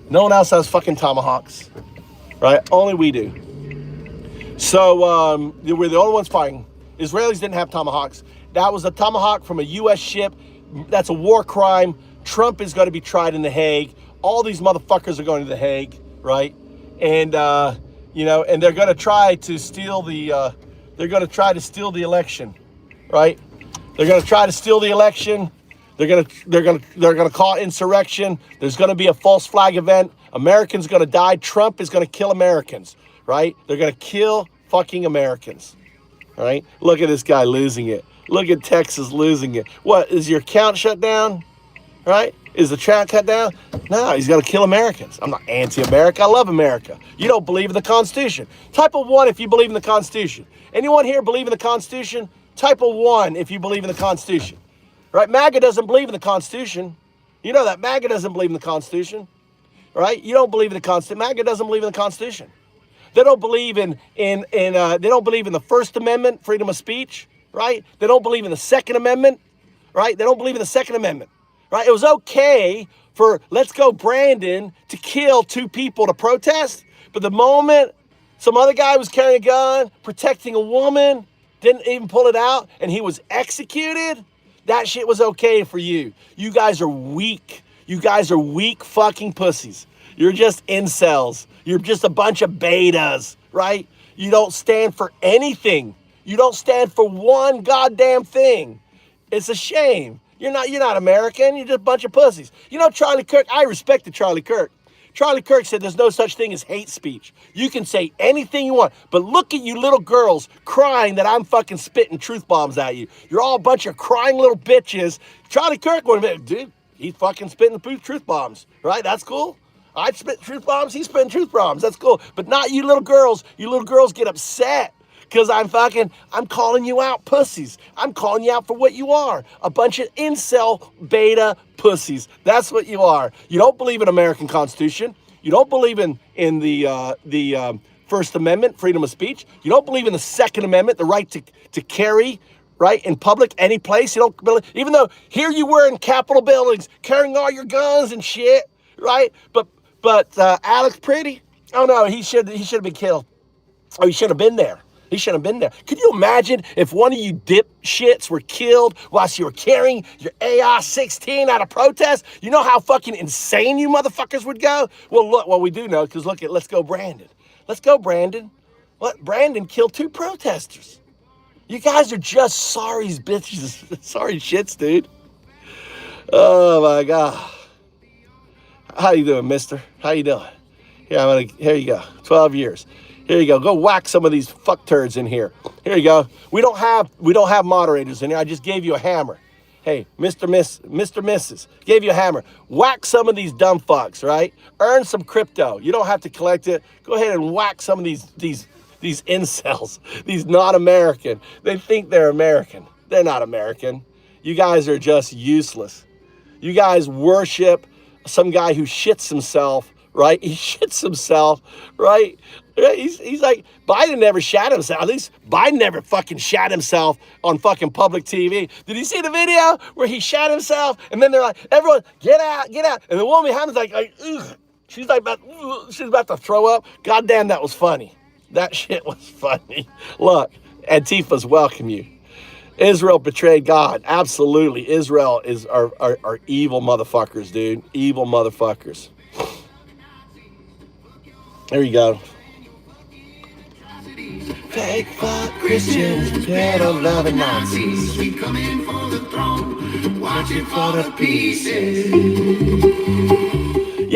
No one else has fucking tomahawks, right? Only we do. So we're the only ones fighting. Israelis didn't have tomahawks. That was a tomahawk from a U.S. ship. That's a war crime. Trump is going to be tried in The Hague. All these motherfuckers are going to The Hague, right? And and they're going to try to steal the election, right? They're going to try to steal the election. They're going to call insurrection. There's going to be a false flag event. Americans are going to die. Trump is going to kill Americans, right? They're going to kill fucking Americans, right? Look at this guy losing it. Look at Texas losing it. What, is your account shut down, right? Is the track cut down? No, he's going to kill Americans. I'm not anti-America. I love America. You don't believe in the Constitution. Type of 1 if you believe in the Constitution. Anyone here believe in the Constitution? Type of 1 if you believe in the Constitution. Right? MAGA doesn't believe in the Constitution. You know that. MAGA doesn't believe in the Constitution. Right? You don't believe in the Constitution. MAGA doesn't believe in the Constitution. They don't believe in they don't believe in the First Amendment, freedom of speech. Right? They don't believe in the Second Amendment. Right? They don't believe in the Second Amendment. Right? It was okay for Let's Go Brandon to kill 2 people to protest. But the moment some other guy was carrying a gun, protecting a woman, didn't even pull it out, and he was executed, that shit was okay for you. You guys are weak. You guys are weak fucking pussies. You're just incels. You're just a bunch of betas, right? You don't stand for anything. You don't stand for one goddamn thing. It's a shame. You're not American. You're just a bunch of pussies. You know, Charlie Kirk, I respected Charlie Kirk. Charlie Kirk said there's no such thing as hate speech. You can say anything you want, but look at you little girls crying that I'm fucking spitting truth bombs at you. You're all a bunch of crying little bitches. Charlie Kirk would have been, dude, he's fucking spitting truth bombs, right? That's cool. I'd spit truth bombs. He's spitting truth bombs. That's cool. But not you little girls. You little girls get upset because I'm calling you out, pussies. I'm calling you out for what you are. A bunch of incel beta pussies. That's what you are. You don't believe in American Constitution. You don't believe in the First Amendment, freedom of speech. You don't believe in the Second Amendment, the right to carry, right, in public, any place. You don't believe, even though here you were in Capitol buildings carrying all your guns and shit, right? But Alex Pretty, oh no, he should have been killed. Oh, he should have been there. He should have been there. Could you imagine if one of you dipshits were killed whilst you were carrying your AR-16 out of protest? You know how fucking insane you motherfuckers would go? Well, look, we do know, because look at Let's Go Brandon. Let's Go Brandon. What? Brandon killed 2 protesters. You guys are just sorry bitches. Sorry shits, dude. Oh my God. How you doing, mister? How you doing? Yeah, here you go. 12 years. Here you go. Go whack some of these fuck turds in here. Here you go. We don't have moderators in here. I just gave you a hammer. Hey, Mr. Mrs. Gave you a hammer. Whack some of these dumb fucks, right? Earn some crypto. You don't have to collect it. Go ahead and whack some of these incels. These not American. They think they're American. They're not American. You guys are just useless. You guys worship some guy who shits himself, right? He shits himself, right? He's like, Biden never shat himself. At least Biden never fucking shat himself on fucking public TV. Did you see the video where he shat himself? And then they're like, everyone, get out, get out. And the woman behind him's like ugh. She's about to throw up. God damn, that was funny. That shit was funny. Look, Antifa's welcome you. Israel betrayed God. Absolutely. Israel are evil motherfuckers, dude. Evil motherfuckers. There you go. Fake fuck Christians, pedo loving Nazis. We come in for the throne, watch it for the pieces.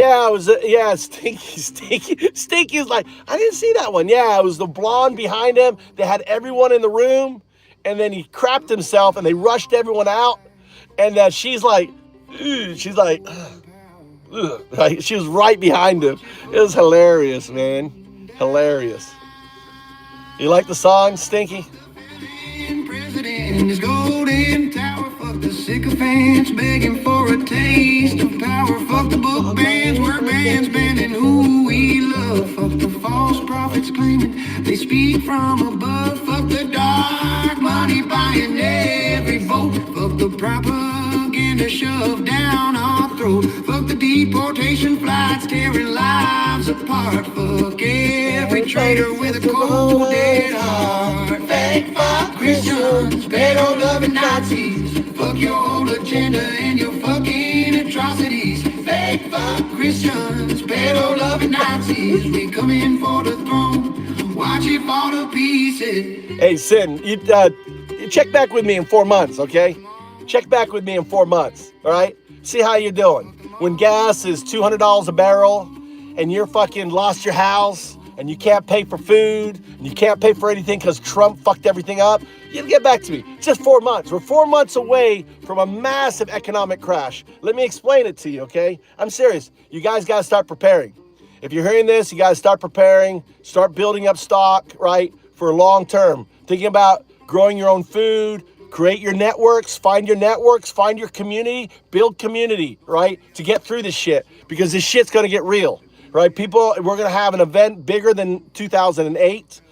Yeah, it was, yeah, Stinky is like, I didn't see that one. Yeah, it was the blonde behind him. They had everyone in the room, and then he crapped himself, and they rushed everyone out, and she's like, ugh, she's like, ugh, like, she was right behind him. It was hilarious, man. Hilarious. You like the song, Stinky? President in his golden tower, fuck the sycophants begging for a taste of power. Fuck the book bands, work bands banning who we love. Fuck the false prophets claiming they speak from above. Fuck the dark money buying every vote. Fuck the propaganda shoved down our throat. Fuck the deportation flights tearing lives apart. Fuck every traitor with a cold dead heart. Fake fuck Christians, pedo loving Nazis. Fuck your whole agenda and your fucking atrocities. Fake fuck Christians, pedo loving Nazis. We come in for the throne, watch it fall to pieces. Hey, Sin, you check back with me in 4 months, okay? Check back with me in 4 months, all right? See how you're doing. When gas is $200 a barrel and you're fucking lost your house and you can't pay for food and you can't pay for anything because Trump fucked everything up, you get back to me. Just 4 months. We're 4 months away from a massive economic crash. Let me explain it to you, okay? I'm serious. You guys got to start preparing. If you're hearing this, you got to start preparing, start building up stock, right, for long term. Thinking about growing your own food, create your networks, find your community, build community, right, to get through this shit, because this shit's going to get real, right? People, we're going to have an event bigger than 2008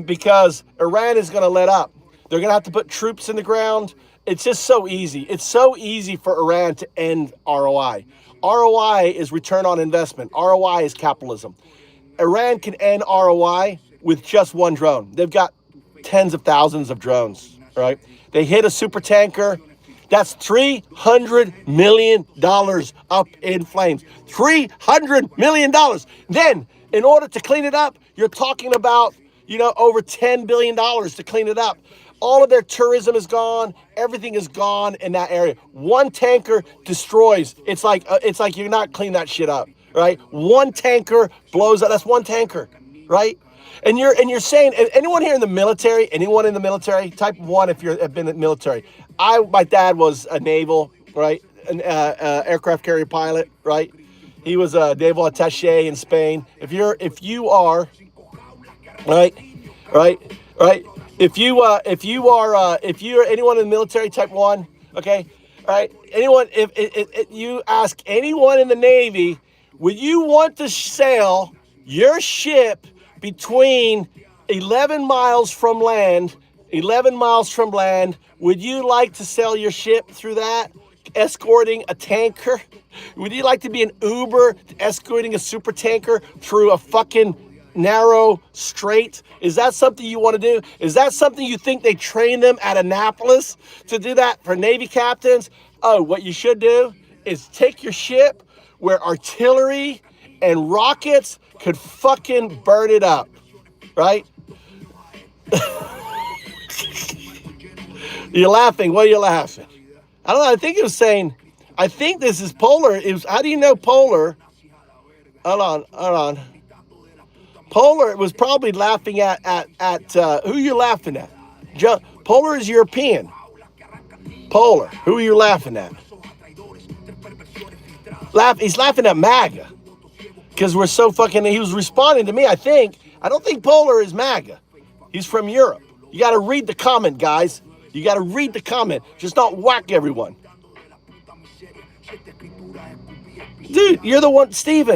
because Iran is going to let up. They're going to have to put troops in the ground. It's just so easy. It's so easy for Iran to end ROI. ROI is return on investment. ROI is capitalism. Iran can end ROI with just one drone. They've got tens of thousands of drones, right? They hit a super tanker. That's $300 million up in flames. $300 million. Then, in order to clean it up, you're talking about, over $10 billion to clean it up. All of their tourism is gone. Everything is gone in that area. One tanker destroys. It's like you're not cleaning that shit up, right? One tanker blows up. That's one tanker, right? And you're saying, anyone here in the military, type 1 if you've been in the military. My dad was a naval, right? An aircraft carrier pilot, right? He was a naval attaché in Spain. If you're anyone in the military, type 1, okay? All right, if you ask anyone in the Navy, would you want to sail your ship between 11 miles from land, would you like to sail your ship through that, escorting a tanker? Would you like to be an Uber escorting a super tanker through a fucking narrow strait? Is that something you want to do? Is that something you think they train them at Annapolis to do that for Navy captains? Oh, what you should do is take your ship where artillery and rockets could fucking burn it up, right? You're laughing. What are you laughing? I don't know. I think this is Polar. How do you know Polar? Hold on. Polar was probably laughing at who you laughing at? Polar is European. Polar, who are you laughing at? He's laughing at MAGA. Because we're so fucking, he was responding to me, I don't think Polar is MAGA. He's from Europe. You got to read the comment, guys. You got to read the comment. Just not whack everyone. Dude, you're the one, Steve,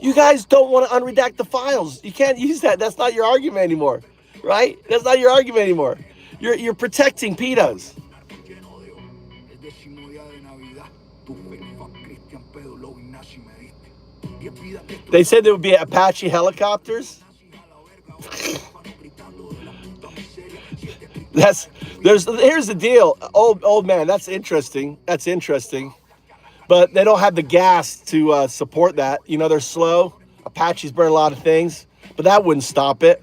you guys don't want to unredact the files. You can't use that. That's not your argument anymore, right? That's not your argument anymore. You're protecting pedos. They said there would be Apache helicopters. Here's the deal, old man. That's interesting. But they don't have the gas to support that. They're slow. Apaches burn a lot of things, but that wouldn't stop it,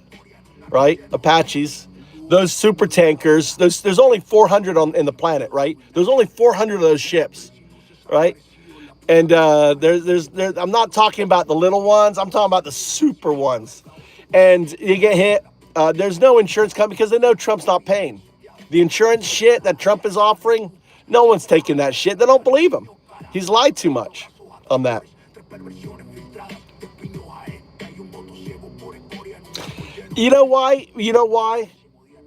right? Apaches, those super tankers. There's only 400 in the planet, right? There's only 400 of those ships, right? And I'm not talking about the little ones. I'm talking about the super ones. And you get hit. There's no insurance company because they know Trump's not paying. The insurance shit that Trump is offering, no one's taking that shit. They don't believe him. He's lied too much on that. You know why? You know why?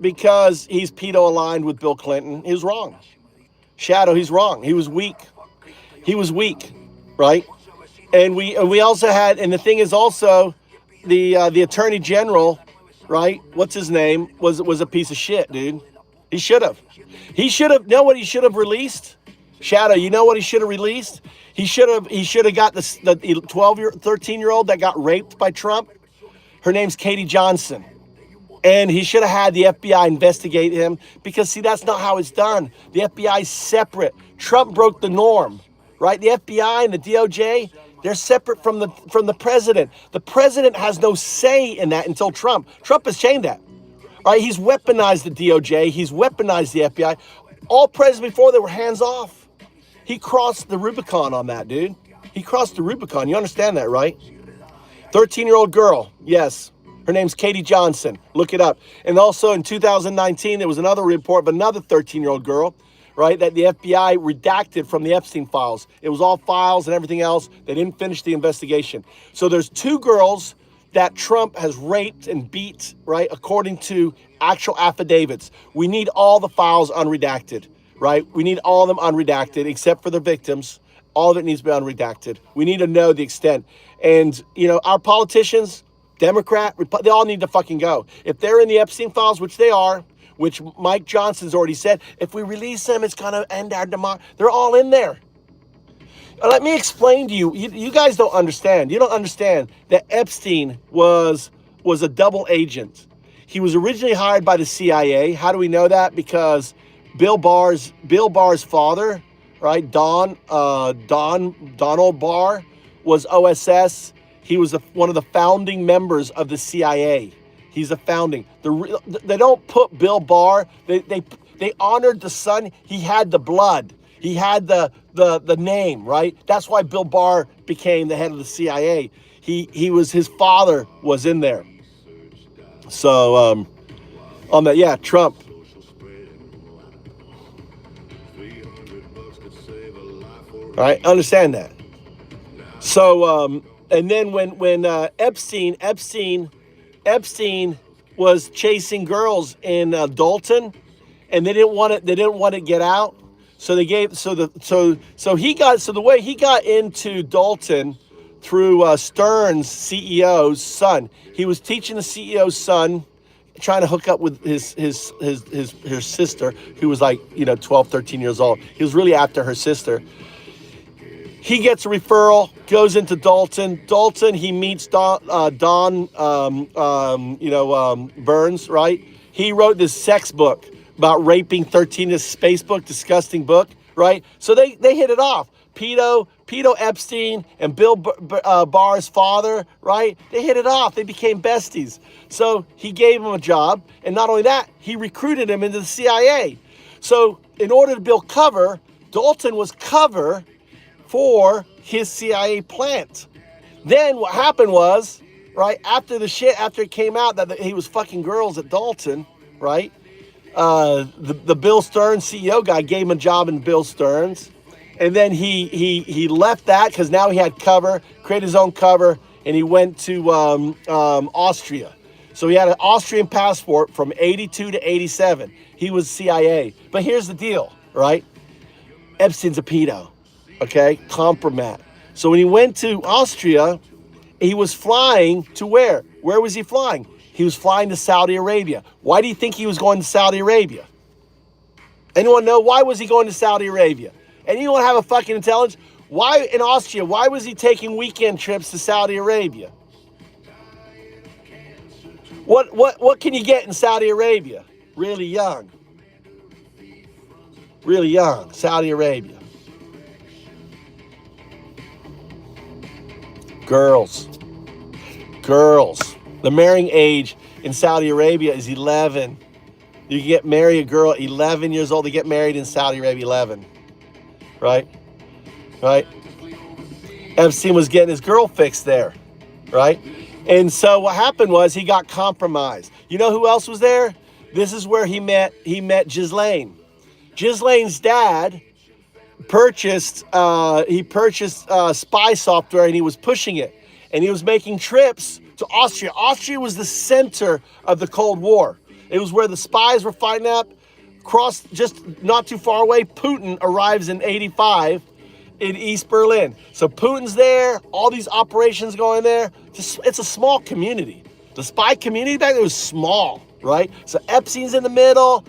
Because he's pedo aligned with Bill Clinton. He was wrong. Shadow, he's wrong. He was weak. He was weak, right? And we also had, and the thing is also, the Attorney General, right? What's his name? Was a piece of shit, dude. He should have. Know what he should have released? Shadow, you know what he should have released? He should have got the 13-year-old that got raped by Trump. Her name's Katie Johnson. And he should have had the FBI investigate him because, see, that's not how it's done. The FBI is separate. Trump broke the norm, right? The FBI and the DOJ, they're separate from the president. The president has no say in that until Trump. Trump has changed that. All right, he's weaponized the DOJ. He's weaponized the FBI. All presidents before, they were hands off. He crossed the Rubicon on that, dude. He crossed the Rubicon. You understand that, right? 13-year-old girl, yes. Her name's Katie Johnson. Look it up. And also in 2019, there was another report of another 13-year-old girl, right, that the FBI redacted from the Epstein files. It was all files and everything else. They didn't finish the investigation. So there's 2 girls that Trump has raped and beat, right, according to actual affidavits. We need all the files unredacted, right? We need all of them unredacted except for the victims. All of it needs to be unredacted. We need to know the extent. And, you know, our politicians, Democrat, they all need to fucking go. If they're in the Epstein files, which they are, which Mike Johnson's already said, if we release them, it's going to end our democracy. They're all in there. Let me explain to you. You guys don't understand. You don't understand that Epstein was a double agent. He was originally hired by the CIA. How do we know that? Because Bill Barr's father, right, Donald Barr, was OSS. He was one of the founding members of the CIA. He's a founding. They don't put Bill Barr. They honored the son. He had the blood. He had the name, right? That's why Bill Barr became the head of the CIA. His father was in there. So on that, yeah, Trump. All right, understand that. So and then when Epstein was chasing girls in Dalton, and they didn't want to get out. So the way he got into Dalton through Stern's CEO's son. He was teaching the CEO's son, trying to hook up with her sister, who was like, 12, 13 years old. He was really after her sister. He gets a referral, goes into Dalton. Dalton, he meets Don Burns, right? He wrote this sex book about raping 13, this space book, disgusting book, right? So they hit it off. Pedo Epstein and Bill Barr's father, right? They hit it off. They became besties. So he gave him a job. And not only that, he recruited him into the CIA. So in order to build cover, Dalton was cover for his CIA plant. Then what happened was, right, after it came out that he was fucking girls at Dalton, right? The Bill Stearns CEO guy gave him a job in Bill Stearns. And then he left that because now he had cover, created his own cover, and he went to Austria. So he had an Austrian passport from 82 to 87. He was CIA. But here's the deal, right? Epstein's a pedo, okay? Compromat. So when he went to Austria, he was flying to where? Where was he flying? He was flying to Saudi Arabia. Why do you think he was going to Saudi Arabia? Anyone know? Why was he going to Saudi Arabia? Anyone have a fucking intelligence? Why in Austria? Why was he taking weekend trips to Saudi Arabia? What can you get in Saudi Arabia? Really young. Really young. Saudi Arabia. Girls. The marrying age in Saudi Arabia is 11. You can marry a girl 11 years old. They get married in Saudi Arabia 11. Right? Epstein was getting his girl fixed there, right? And so what happened was he got compromised. You know who else was there? This is where he met Ghislaine. Ghislaine's dad purchased spy software, and he was pushing it, and he was making trips to Austria. Austria was the center of the Cold War. It was where the spies were fighting up. Just not too far away, Putin arrives in 85 in East Berlin. So Putin's there, all these operations going there. It's a small community. The spy community back there was small, right? So Epstein's in the middle.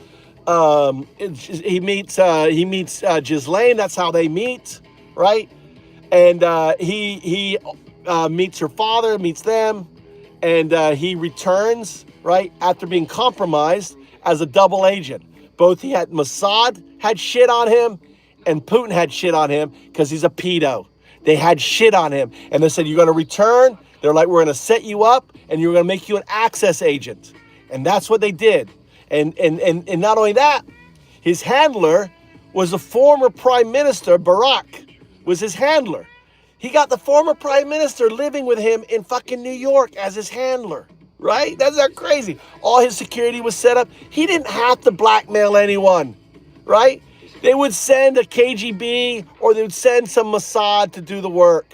He meets Ghislaine. That's how they meet, right? And he meets her father, meets them, and he returns, right, after being compromised as a double agent. Both Mossad had shit on him, and Putin had shit on him because he's a pedo. They had shit on him, and they said, you're going to return. They're like, we're going to set you up, and you're going to make you an access agent. And that's what they did. And not only that, his handler was the former prime minister. Barack was his handler. He got the former prime minister living with him in fucking New York as his handler, right? That's not crazy. All his security was set up. He didn't have to blackmail anyone, right? They would send a KGB or they would send some Mossad to do the work.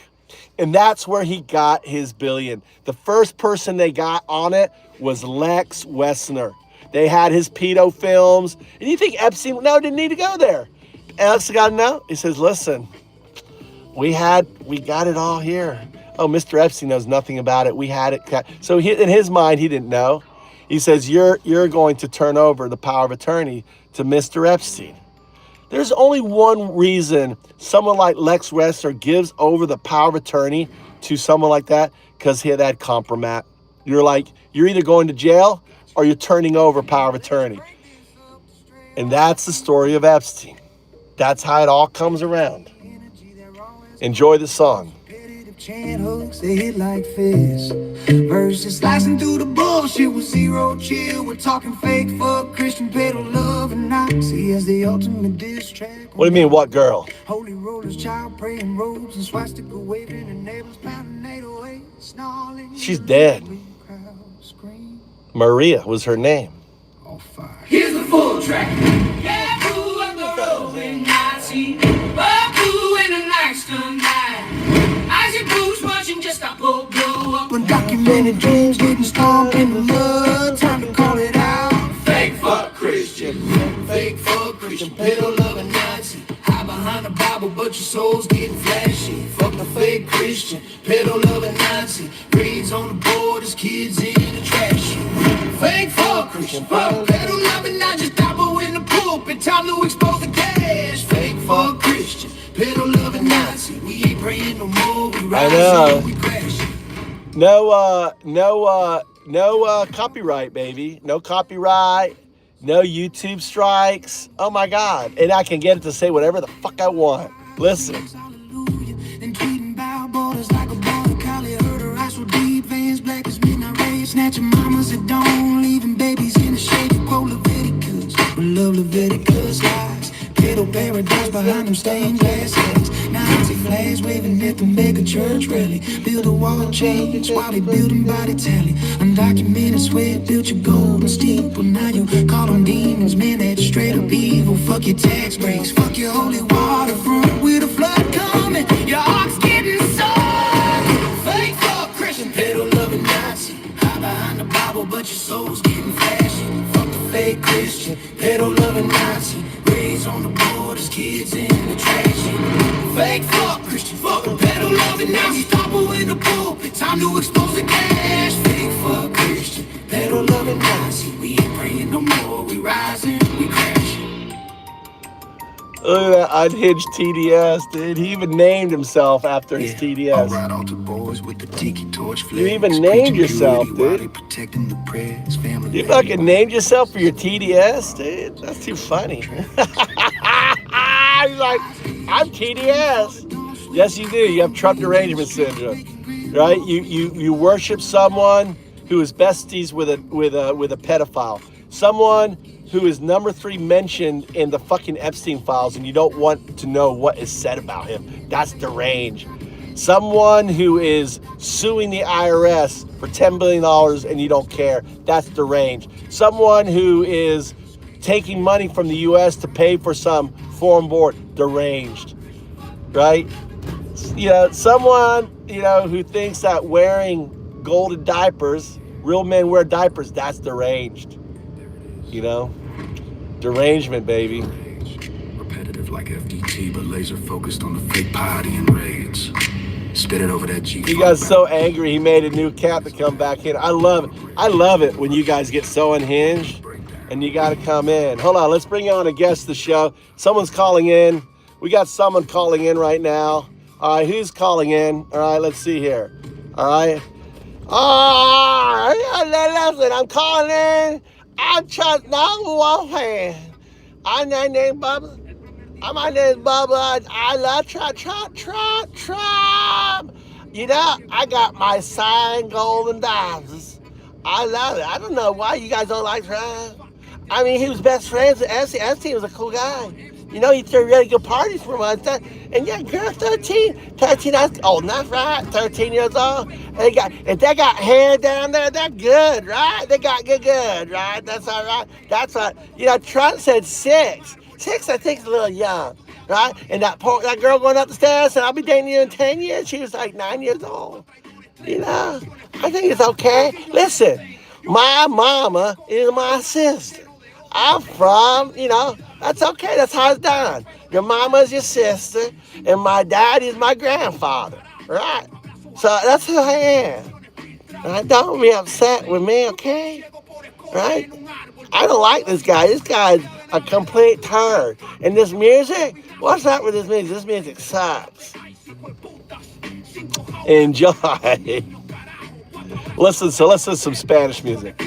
And that's where he got his billion. The first person they got on it was Lex Wessner. They had his pedo films. And you think Epstein, no, didn't need to go there. Alex got to know. He says, listen, we got it all here. Oh, Mr. Epstein knows nothing about it. We had it. So in his mind, he didn't know. He says, you're going to turn over the power of attorney to Mr. Epstein. There's only one reason someone like Lex Wessner gives over the power of attorney to someone like that, because he had that compromat. You're either going to jail or you're turning over power of attorney. And that's the story of Epstein. That's how it all comes around. Enjoy the song. Chant hooks, they hit like fists. Verses slicing through the bullshit with zero chill. We're talking fake fuck, Christian peddle, love and Nazi as the ultimate diss track. What do you mean, what girl? Holy rollers, child praying robes and swastika waving and neighbors pounding 808, snarling. She's dead. Maria was her name. On fire. Here's the full track. Yeah, boo, I'm the roving Nazi. But boo in the night tonight. Isaac Bruce watching just a blow up. Undocumented dreams getting stomped in the mud. Time to call it out. Fake fuck Christian. Fake fuck Christian. Peddle loving Nazi. Hide behind the Bible, but your soul's getting flashy. Fuck the fake Christian. Peddle loving Nazi. Grades on the board, his kids in the trash. Fake fuck Christian. Fuck peddle loving Nazi. Just dabble in the pulpit. Time to expose the cash. Fake fuck Christian. Peddle loving Nazi. We ain't praying no more. We rise, we crash. No copyright, baby. No copyright. No YouTube strikes. Oh my God. And I can get it to say whatever the fuck I want. Listen. And tweeting about borders like a border collie. Heard her eyes so deep, veins black as midnight rays. Snatching mamas that don't, leaving babies in the shade. Quote Leviticus, we love Leviticus lies. Ghetto paradise behind them stained glass heads. Nazi flags waving at the mega church rally. Build a wall change while they building body tally. Undocumented sweat built your golden steeple. Now you call them demons, man, that's straight up evil. Fuck your tax breaks, fuck your holy waterfront. With a flood coming, your ox getting sold. Fake fuck Christian, peddle loving Nazi. Hide behind the Bible, but your soul's getting flashy. Fuck the fake Christian, peddle loving Nazi. Raised on the borders, kids in the trash. Fake fuck Christian, fuck a peddle loving Nazi. Topple in the pulpit, time to expose the cash. Fake fuck Christian, peddle loving Nazi. We ain't praying no more, we rising, we crashing. Look at that unhinged TDS, dude. He even named himself after his TDS. All right, all the boys with the tiki torch flags. You even named yourself, dude. Protecting the press, family. You fucking named yourself for your TDS, dude? That's too funny. He's like, I'm TDS. Yes, you do. You have Trump derangement syndrome, right? You worship someone who is besties with a pedophile, someone who is number 3 mentioned in the fucking Epstein files, and you don't want to know what is said about him. That's deranged. Someone who is suing the IRS for $10 billion and you don't care, that's deranged. Someone who is taking money from the U.S. to pay for some foreign board, deranged, right? Someone, who thinks that wearing golden diapers, real men wear diapers, that's deranged. Derangement, baby. Repetitive like FDT, but laser focused on the fake piety and raids. Spit it over that G. He got so angry he made a new cat to come back in. I love it when you guys get so unhinged and you got to come in. Hold on, let's bring on a guest to the show. Someone's calling in. We got someone calling in right now. All right, who's calling in? All right, let's see here. All right. Oh, listen, I'm calling in. I'm trying to one hand. My name is Bubba. My name is Bubba. I love Trump. I got my signed golden diamonds. I love it. I don't know why you guys don't like Trump. I mean, he was best friends with Esty. Esty was a cool guy. He threw really good parties for one time. And yeah, girl, 13, that's old enough, right? 13 years old. If they got hair down there, they're good, right? They got good, right? That's all right. That's what, Trump said 6. 6, I think, is a little young, right? And that girl going up the stairs and I'll be dating you in 10 years, she was like 9 years old. I think it's okay. Listen, my mama is my sister. I'm from, that's okay. That's how it's done. Your mama's your sister, and my dad is my grandfather, right? So that's who I am. Right? Don't be upset with me, okay? Right? I don't like this guy. This guy's a complete turd. And this music, what's up with this music? This music sucks. Enjoy. Let's listen to some Spanish music.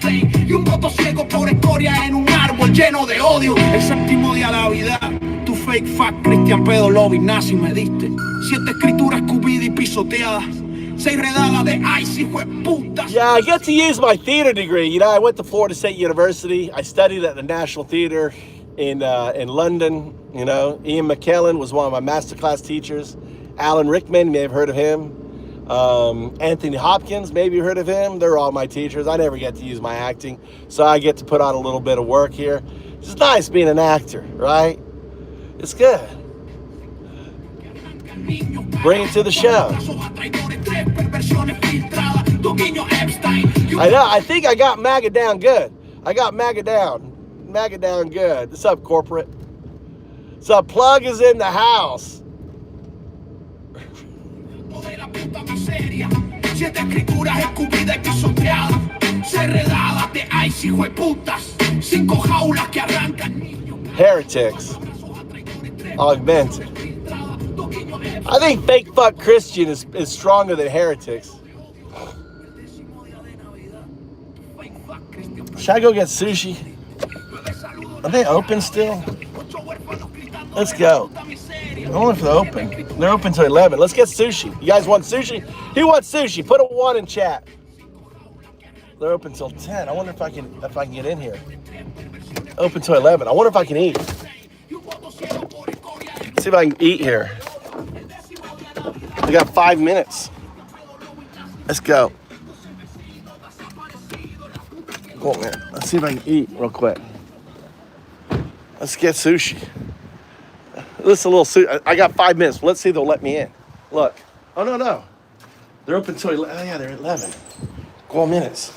Y un voto ciego por escoria en un árbol lleno de odio. El séptimo día de Navidad, tu fake fact, Cristian Pedo, lobby, nazi me diste. 7 escrituras cubidas y pisoteadas. 6 redadas de ice, hijo de putas. Yeah, I get to use my theater degree. I went to Florida State University. I studied at the National Theater in London. Ian McKellen was one of my masterclass teachers. Alan Rickman, you may have heard of him. Anthony Hopkins, maybe you heard of him. They're all my teachers. I never get to use my acting, so I get to put on a little bit of work here. It's nice being an actor, right? It's good. Bring it to the show. I know, I think I got MAGA down good. MAGA down good. What's up, corporate? What's up? Plug is in the house. 7 escrituras escupidas y pisoteadas. 6 redadas de ice, hijo de putas. 5 jaulas que arrancan niños. Heretics. Augmented. I think fake fuck Christian is stronger than heretics. Should I go get sushi? Are they open still? Let's go. I wonder if they're open. They're open till 11. Let's get sushi. You guys want sushi? Who wants sushi? Put a 1 in chat. They're open till 10. I wonder if I can get in here. Open till 11. I wonder if I can eat. Let's see if I can eat here. We got 5 minutes. Let's go. Oh man, let's see if I can eat real quick. Let's get sushi. This is a little sushi. I got 5 minutes. Let's see if they'll let me in. Look. Oh no. They're open till 11. Oh yeah, they're at 11. 4 minutes.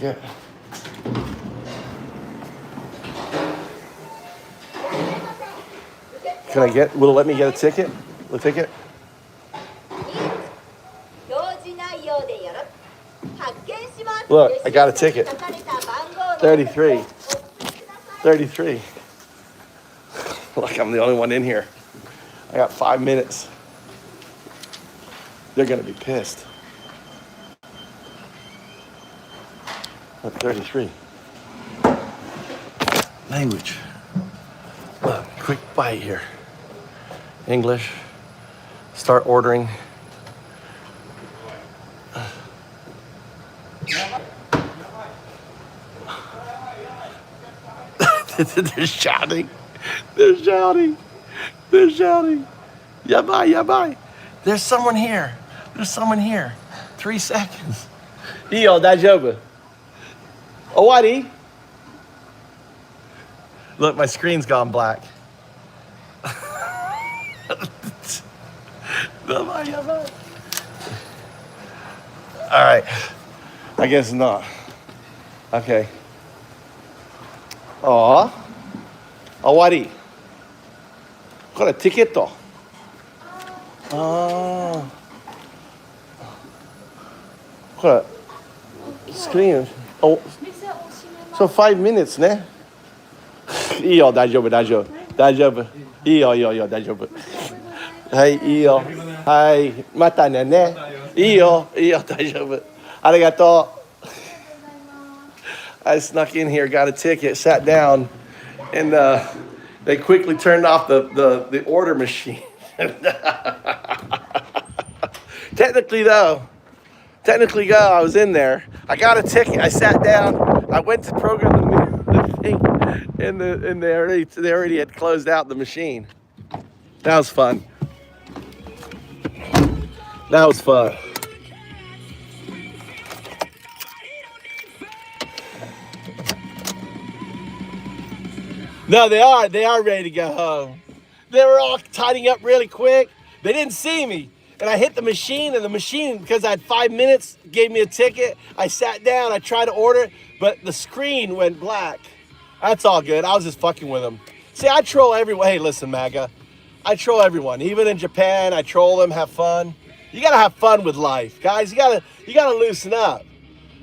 Yeah. Will it let me get a ticket? The ticket? Look, I got a ticket. 33. Look, I'm the only one in here. I got 5 minutes. They're gonna be pissed. Look, 33. Language. Look, quick bite here. English. Start ordering. They're shouting. They're shouting. Yeah, bye, yeah, bye. There's someone here. There's someone here. 3 seconds. Io, dajobu. Owari. Look, my screen's gone black. Bye-bye, yeah, bye. All right. I guess not. Okay. Aw. Owari. これ、ティケット。ああ。これ、スクリーン。お、so 5 minutes ね。いいよ、大丈夫、大丈夫。大丈夫。いいよ、いいよ、いいよ、大丈夫。はい、いいよ。はい、またね。いいよ、いいよ、大丈夫。ありがとう。I snuck in here, got a ticket, sat down, and they quickly turned off the order machine. Technically, I was in there. I got a ticket. I sat down. I went to program the thing, and they already had closed out the machine. That was fun. That was fun. No, they are ready to go home. They were all tidying up really quick. They didn't see me. And I hit the machine, and the machine, because I had 5 minutes, gave me a ticket. I sat down, I tried to order it, but the screen went black. That's all good. I was just fucking with them. See, I troll everyone. Hey, listen, MAGA. I troll everyone. Even in Japan, I troll them, have fun. You gotta have fun with life, guys. You gotta loosen up.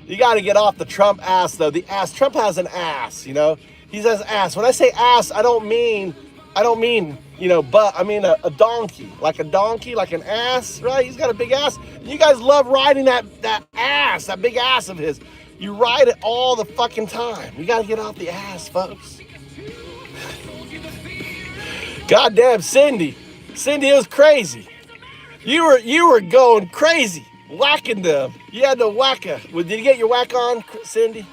You gotta get off the Trump ass, though. The ass. Trump has an ass, you know? He says ass. When I say ass, I don't mean, but I mean a donkey. Like a donkey, like an ass, right? He's got a big ass. You guys love riding that ass, that big ass of his. You ride it all the fucking time. You gotta get off the ass, folks. Goddamn, Cindy. Cindy, it was crazy. You were going crazy, whacking them. You had the whacker. Well, did you get your whack on, Cindy?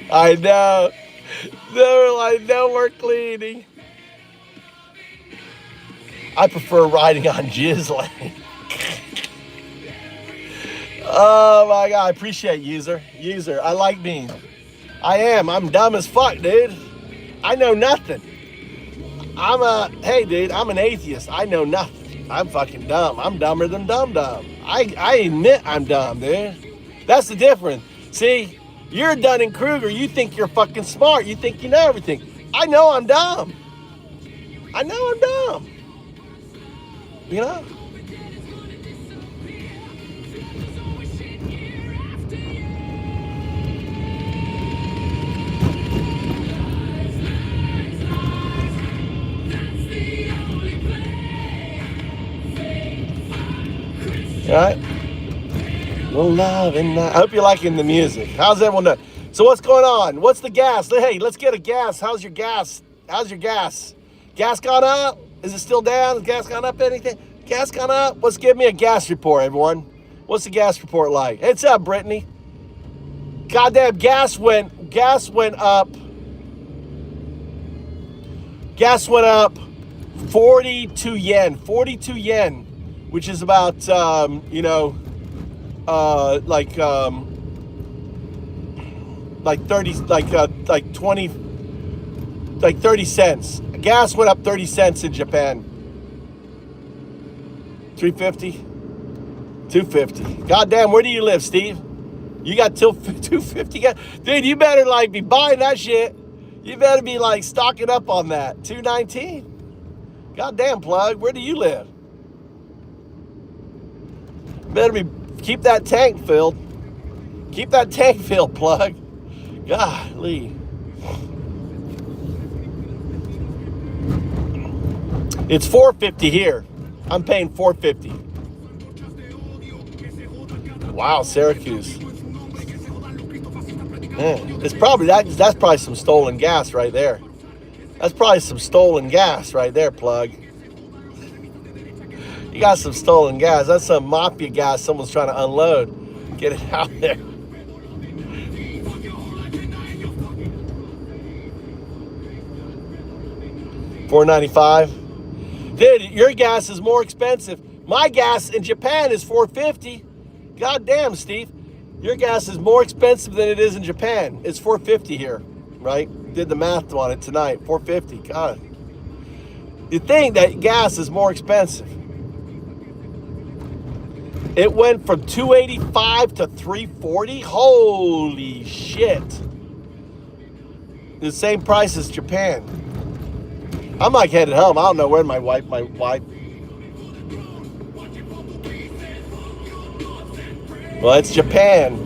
I know. They were like, no, we're cleaning. I prefer riding on jizz lane. Oh my God, I appreciate user. I like being. I'm dumb as fuck, dude. I know nothing. Hey dude, I'm an atheist. I know nothing. I'm fucking dumb. I'm dumber than dumb. I admit I'm dumb, dude. That's the difference. See, you're Dunning-Kruger. You think you're fucking smart. You think you know everything. I know I'm dumb. You know? All right? Well, love and I hope you're liking the music. How's everyone doing? So what's going on? What's the gas? Hey, let's get a gas. How's your gas? Gas gone up? Is it still down? Has gas gone up anything? Gas gone up? Let's give me a gas report, everyone. What's the gas report like? It's up, Brittany. Goddamn, gas went up. Gas went up 42 yen. 42 yen, which is about, like 30 cents. Gas went up 30 cents in Japan. 350, 250. Goddamn, where do you live, Steve? You got till 250 gas? Dude, you better like be buying that shit. You better be like stocking up on that. 219. Goddamn, plug. Where do you live? Better keep that tank filled. Keep that tank filled, plug. Golly. It's $4.50 here. I'm paying $4.50. Wow, Syracuse. Man, it's probably that's probably some stolen gas right there. That's probably some stolen gas right there, plug. You got some stolen gas. That's some mafia gas someone's trying to unload. Get it out there. $4.95. Dude, your gas is more expensive. My gas in Japan is $4.50. God damn, Steve. Your gas is more expensive than it is in Japan. It's $4.50 here, right? Did the math on it tonight. $4.50. God. You think that gas is more expensive. It went from $2.85 to $3.40. Holy shit. The same price as Japan. I'm like headed home. I don't know where my wife. Well, it's Japan.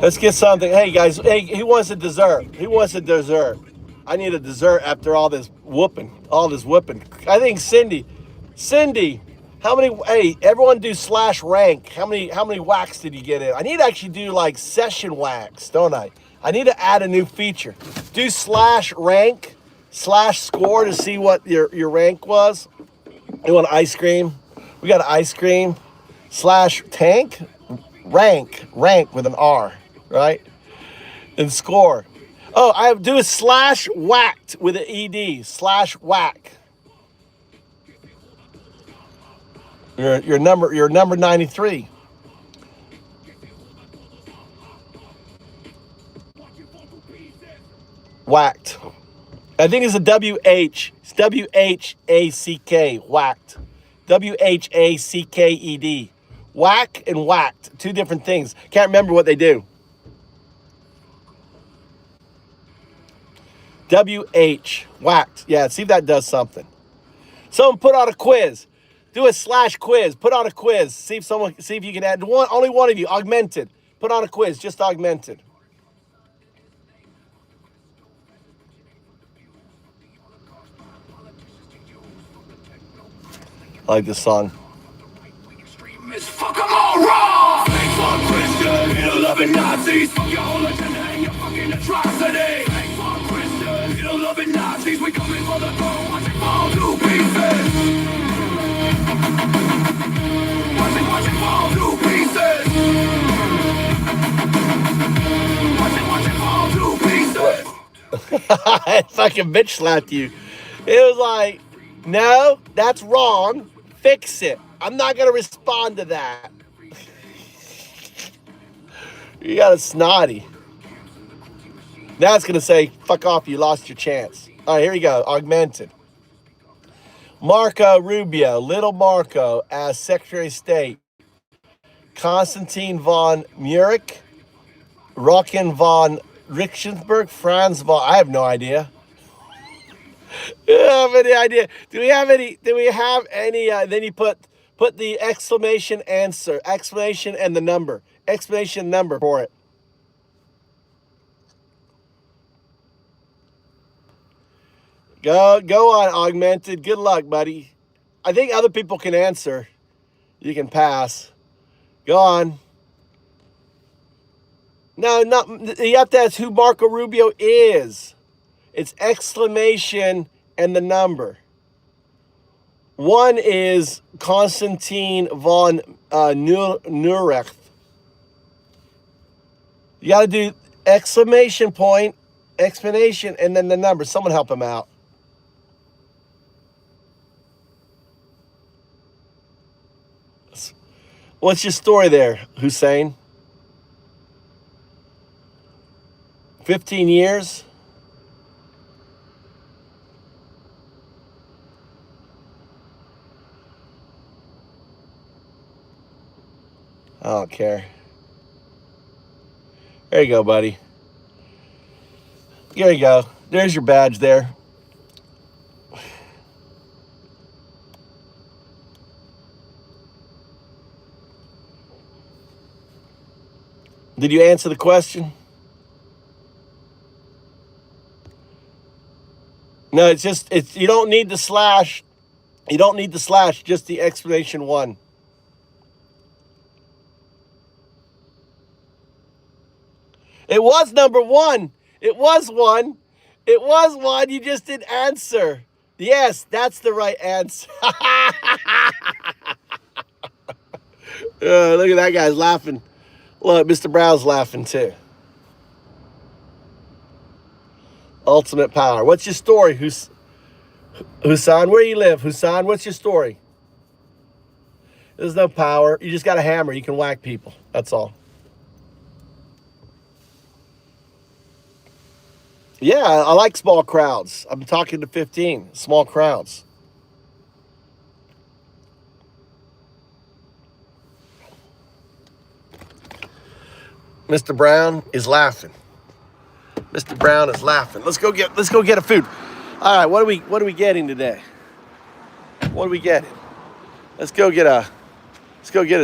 Let's get something. Hey, guys. Hey, who wants a dessert? Who wants a dessert? I need a dessert after all this whooping. I think Cindy, how many, hey, everyone do /rank. How many whacks did you get in? I need to actually do like session whacks, don't I? I need to add a new feature. Do /rank, /score to see what your rank was. You want ice cream? We got ice cream. /tank, rank with an R, right? And score. Oh, I have to do a /whacked with an ED. /whack. Your number 93. Whacked. I think it's a WH. It's WHACK. Whacked. WHACKED. Whack and whacked. Two different things. Can't remember what they do. WH. Whacked. Yeah, see if that does something. Someone put out a quiz. Do a /quiz. Put on a quiz. See if you can add only one of you. Augmented. Put on a quiz. Just augmented. I like this song. Fuck them all wrong. Thanks for Christian, Hitler-loving Nazis. Fuck your whole agenda and your fucking atrocity. Thanks for Christian, Hitler-loving Nazis. We coming for the throne. Watch it fall to pieces. Watch it fall to pieces. Watch it fall to pieces. I fucking bitch slapped you. It was like, no, that's wrong. Fix it. I'm not going to respond to that. You got a snotty. Now it's going to say, fuck off, you lost your chance. All right, here we go. Augmented. Marco Rubio, Little Marco as Secretary of State. Konstantin von Murich, Rocken von Richensburg, Franz von, I have no idea. I don't have any idea. Do we have any, then you put the exclamation answer, exclamation and the number, exclamation number for it. Go on, Augmented. Good luck, buddy. I think other people can answer. You can pass. Go on. No, you have to ask who Marco Rubio is. It's exclamation and the number. One is Konstantin von Nurech. You got to do exclamation point, explanation, and then the number. Someone help him out. What's your story there, Hussein? 15 years? I don't care. There you go, buddy. There you go. There's your badge there. Did you answer the question? No, it's you don't need the slash. You don't need the slash, just the exclamation one. It was number one. It was one. It was one. You just didn't answer. Yes, that's the right answer. Look at that guy's laughing. Look, Mr. Brown's laughing too. Ultimate power. What's your story, Husan? Where you live, Husan? What's your story? There's no power. You just got a hammer. You can whack people. That's all. Yeah, I like small crowds. I'm talking to 15. Small crowds. Mr. Brown is laughing. Mr. Brown is laughing. Let's go get a food. All right, what are we getting today? What are we getting? Let's go get a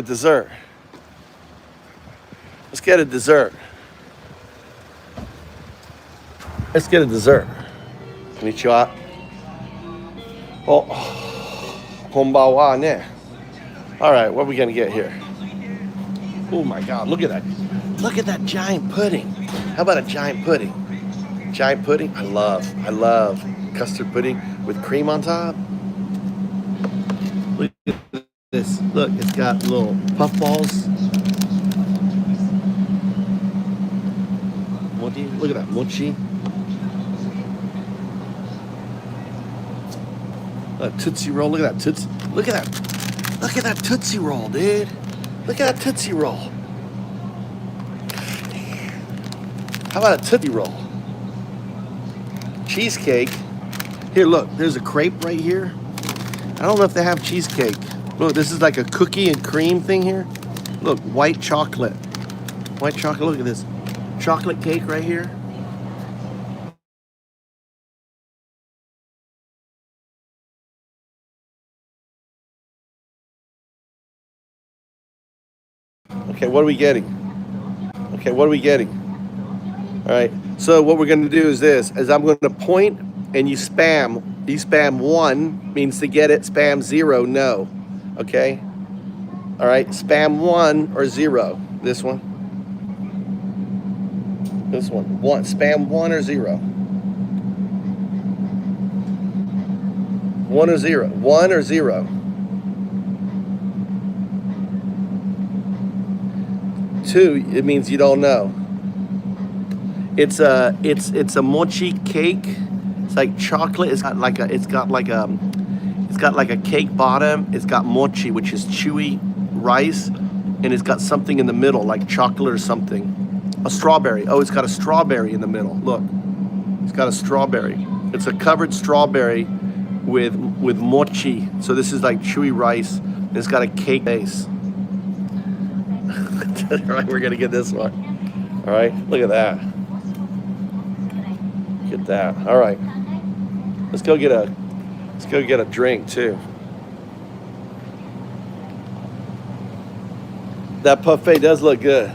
dessert. Let's get a dessert. Let's get a dessert. Konnichiwa. Oh, konbanwa ne. All right, what are we gonna get here? Oh my God, look at that. Look at that giant pudding. How about a giant pudding? Giant pudding? I love custard pudding with cream on top. Look at this. Look, it's got little puff balls. Look at that mochi. A Tootsie Roll. Look at that Tootsie. Look at that. Look at that Tootsie Roll, dude. Look at that Tootsie Roll. How about a Tootsie Roll? Cheesecake. Here, look. There's a crepe right here. I don't know if they have cheesecake. Look, this is like a cookie and cream thing here. Look, white chocolate. White chocolate. Look at this. Chocolate cake right here. Okay, what are we getting? Okay, what are we getting? All right, so what we're gonna do is this, is I'm gonna point and you spam. You spam 1 means to get it, spam 0, no. Okay? All right, spam 1 or 0. This one. This one. Spam 1 or 0. 1 or 0. 1 or 0. 2, it means you don't know. It's a mochi cake. It's like chocolate. It's got like a cake bottom. It's got mochi, which is chewy rice, and it's got something in the middle, like chocolate or something. A strawberry. Oh, it's got a strawberry in the middle. Look, it's got a strawberry. It's a covered strawberry with mochi. So this is like chewy rice, and it's got a cake base. All right, we're gonna get this one. All right, look at that. Get that. All right, let's go get a drink too. That buffet does look good.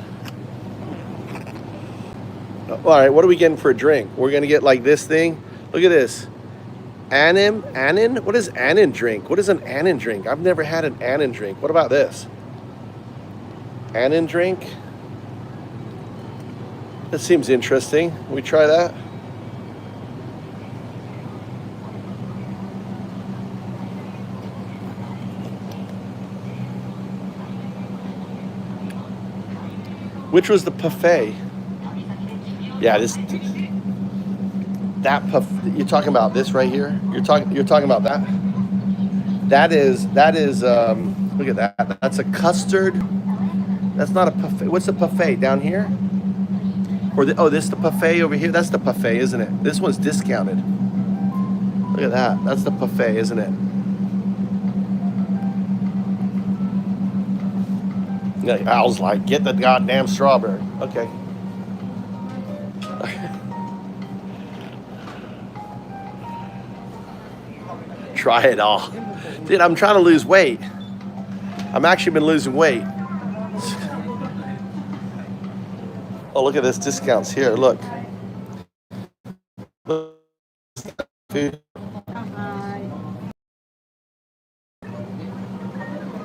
All right, what are we getting for a drink? We're gonna get like this thing. Look at this. Annin? What is Annin drink? What is an Annin drink? I've never had an Annin drink. What about this? Annin drink? That seems interesting. Can we try that? Which was the buffet? Yeah, that puff. You're talking about this right here. You're talking about that. That is. Look at that. That's a custard. That's not a buffet. What's the buffet down here? Or this is the buffet over here. That's the buffet, isn't it? This one's discounted. Look at that. That's the buffet, isn't it? Yeah, I was like, get the goddamn strawberry. Okay. Try it all. Dude, I'm trying to lose weight. I've actually been losing weight. Oh, look at this discounts here. Look.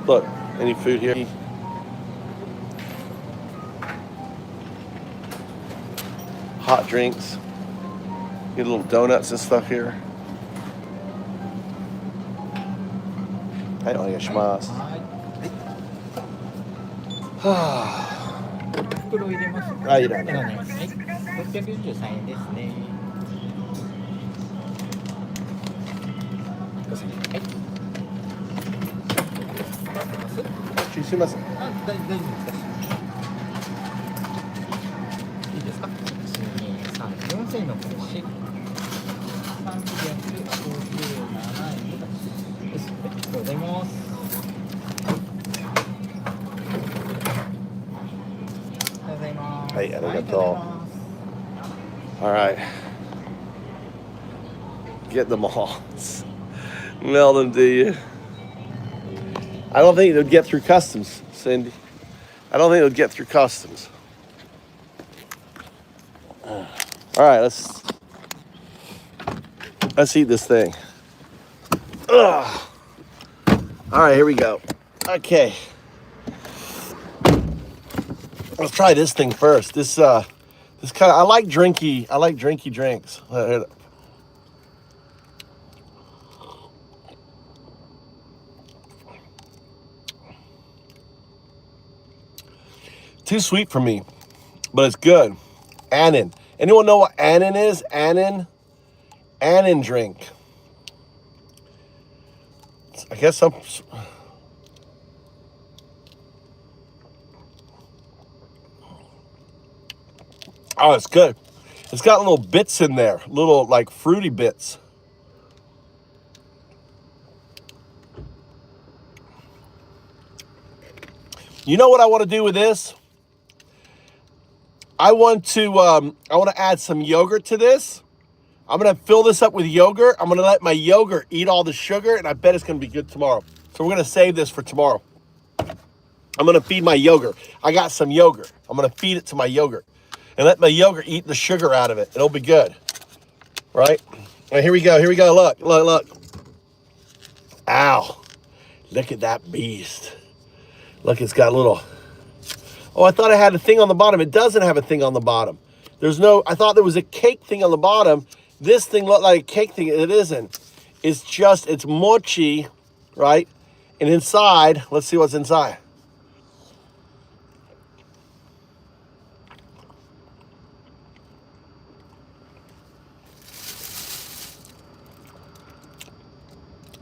Look, any food here? Hot drinks. Get little donuts and stuff here. I don't get schmas. 袋入れます。あ、いらない。はい、643円ですね。すみません。大丈夫ですか。いいですか。1、2、3、4000のこれし、357円です。ありがとうございます。ありがとうございます。はい、ありがとう。All right. Get them all. Mail them to you. I don't think it would get through customs, Cindy. I don't think it would get through customs. All right, let's eat this thing. Ugh. All right, here we go. Okay. Let's try this thing first. This kind of, I like drinky drinks. Too sweet for me, but it's good. Annin. Anyone know what Annin is? Annin drink. I guess some. Oh, it's good. It's got little bits in there, little like fruity bits. You know what I want to do with this? I want to add some yogurt to this. I'm going to fill this up with yogurt. I'm going to let my yogurt eat all the sugar, and I bet it's going to be good tomorrow. So we're going to save this for tomorrow. I'm going to feed my yogurt. I got some yogurt. I'm going to feed it to my yogurt and let my yogurt eat the sugar out of it. It'll be good. Right? All right, here we go. Here we go. Look, look, look. Ow. Look at that beast. Look, it's got a little... Oh, I thought I had a thing on the bottom. It doesn't have a thing on the bottom. There's no... I thought there was a cake thing on the bottom. This thing looked like a cake thing. It isn't. It's just... It's mochi, right? And inside... Let's see what's inside.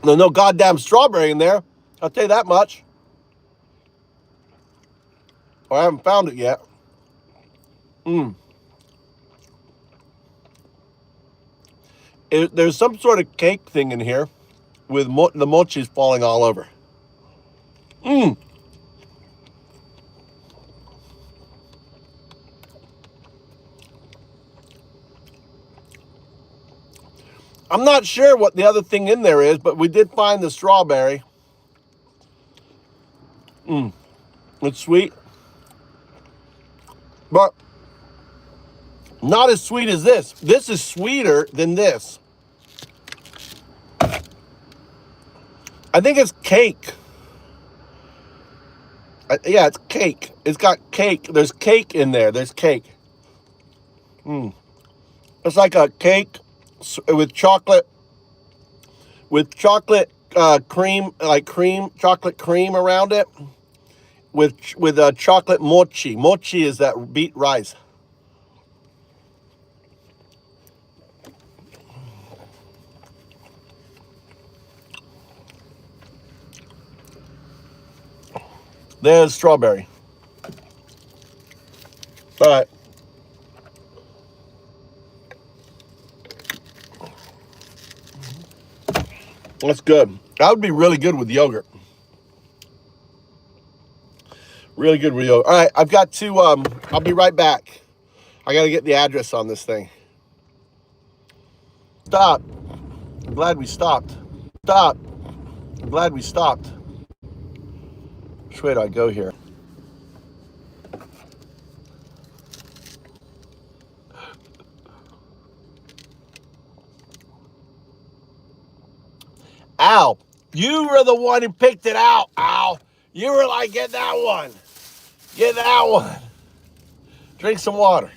There's no goddamn strawberry in there. I'll tell you that much. Or I haven't found it yet. There's some sort of cake thing in here with the mochi's falling all over. I'm not sure what the other thing in there is, but we did find the strawberry. It's sweet. But not as sweet as this. This is sweeter than this. I think it's cake. Yeah, it's cake. It's got cake. There's cake in there. There's cake. It's like a cake with chocolate cream, like chocolate cream around it. With chocolate mochi. Mochi is that beet rice. There's strawberry. All right. That's good. That would be really good with yogurt. Really good with yogurt. All right, I've got to, I'll be right back. I got to get the address on this thing. Stop. I'm glad we stopped. Stop. I'm glad we stopped. Which way do I go here? Al, you were the one who picked it out, Al. You were like, get that one. Get that one. Drink some water.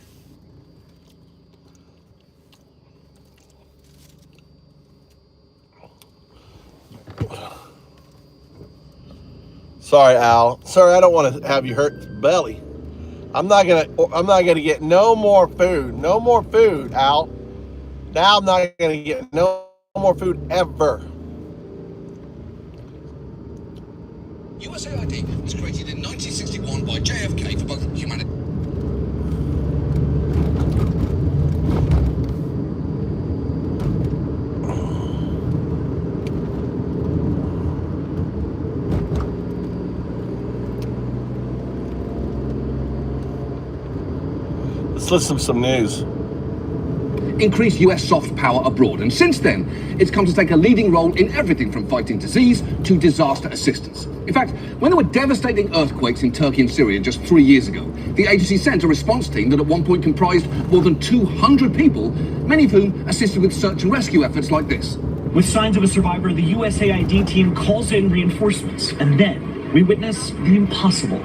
Sorry, Al. Sorry, I don't want to have you hurt your belly. I'm not gonna get no more food. No more food, Al. Now I'm not gonna get no more food ever. USAID was created in 1961 by JFK for both humanity. Let's listen to some news. Increase US soft power abroad, and since then, it's come to take a leading role in everything from fighting disease to disaster assistance. In fact, when there were devastating earthquakes in Turkey and Syria just 3 years ago, the agency sent a response team that at one point comprised more than 200 people, many of whom assisted with search and rescue efforts like this. With signs of a survivor, the USAID team calls in reinforcements, and then we witness the impossible.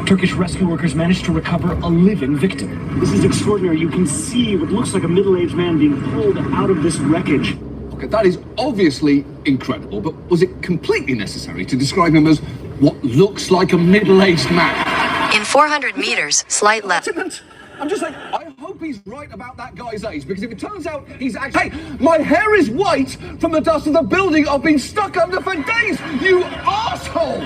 Turkish rescue workers managed to recover a living victim. This is extraordinary. You can see what looks like a middle-aged man being pulled out of this wreckage. Okay, that is obviously incredible, but was it completely necessary to describe him as what looks like a middle-aged man? In 400 meters, slight left. I'm just like, I hope he's right about that guy's age, because if it turns out he's actually... Hey, my hair is white from the dust of the building I've been stuck under for days, you asshole!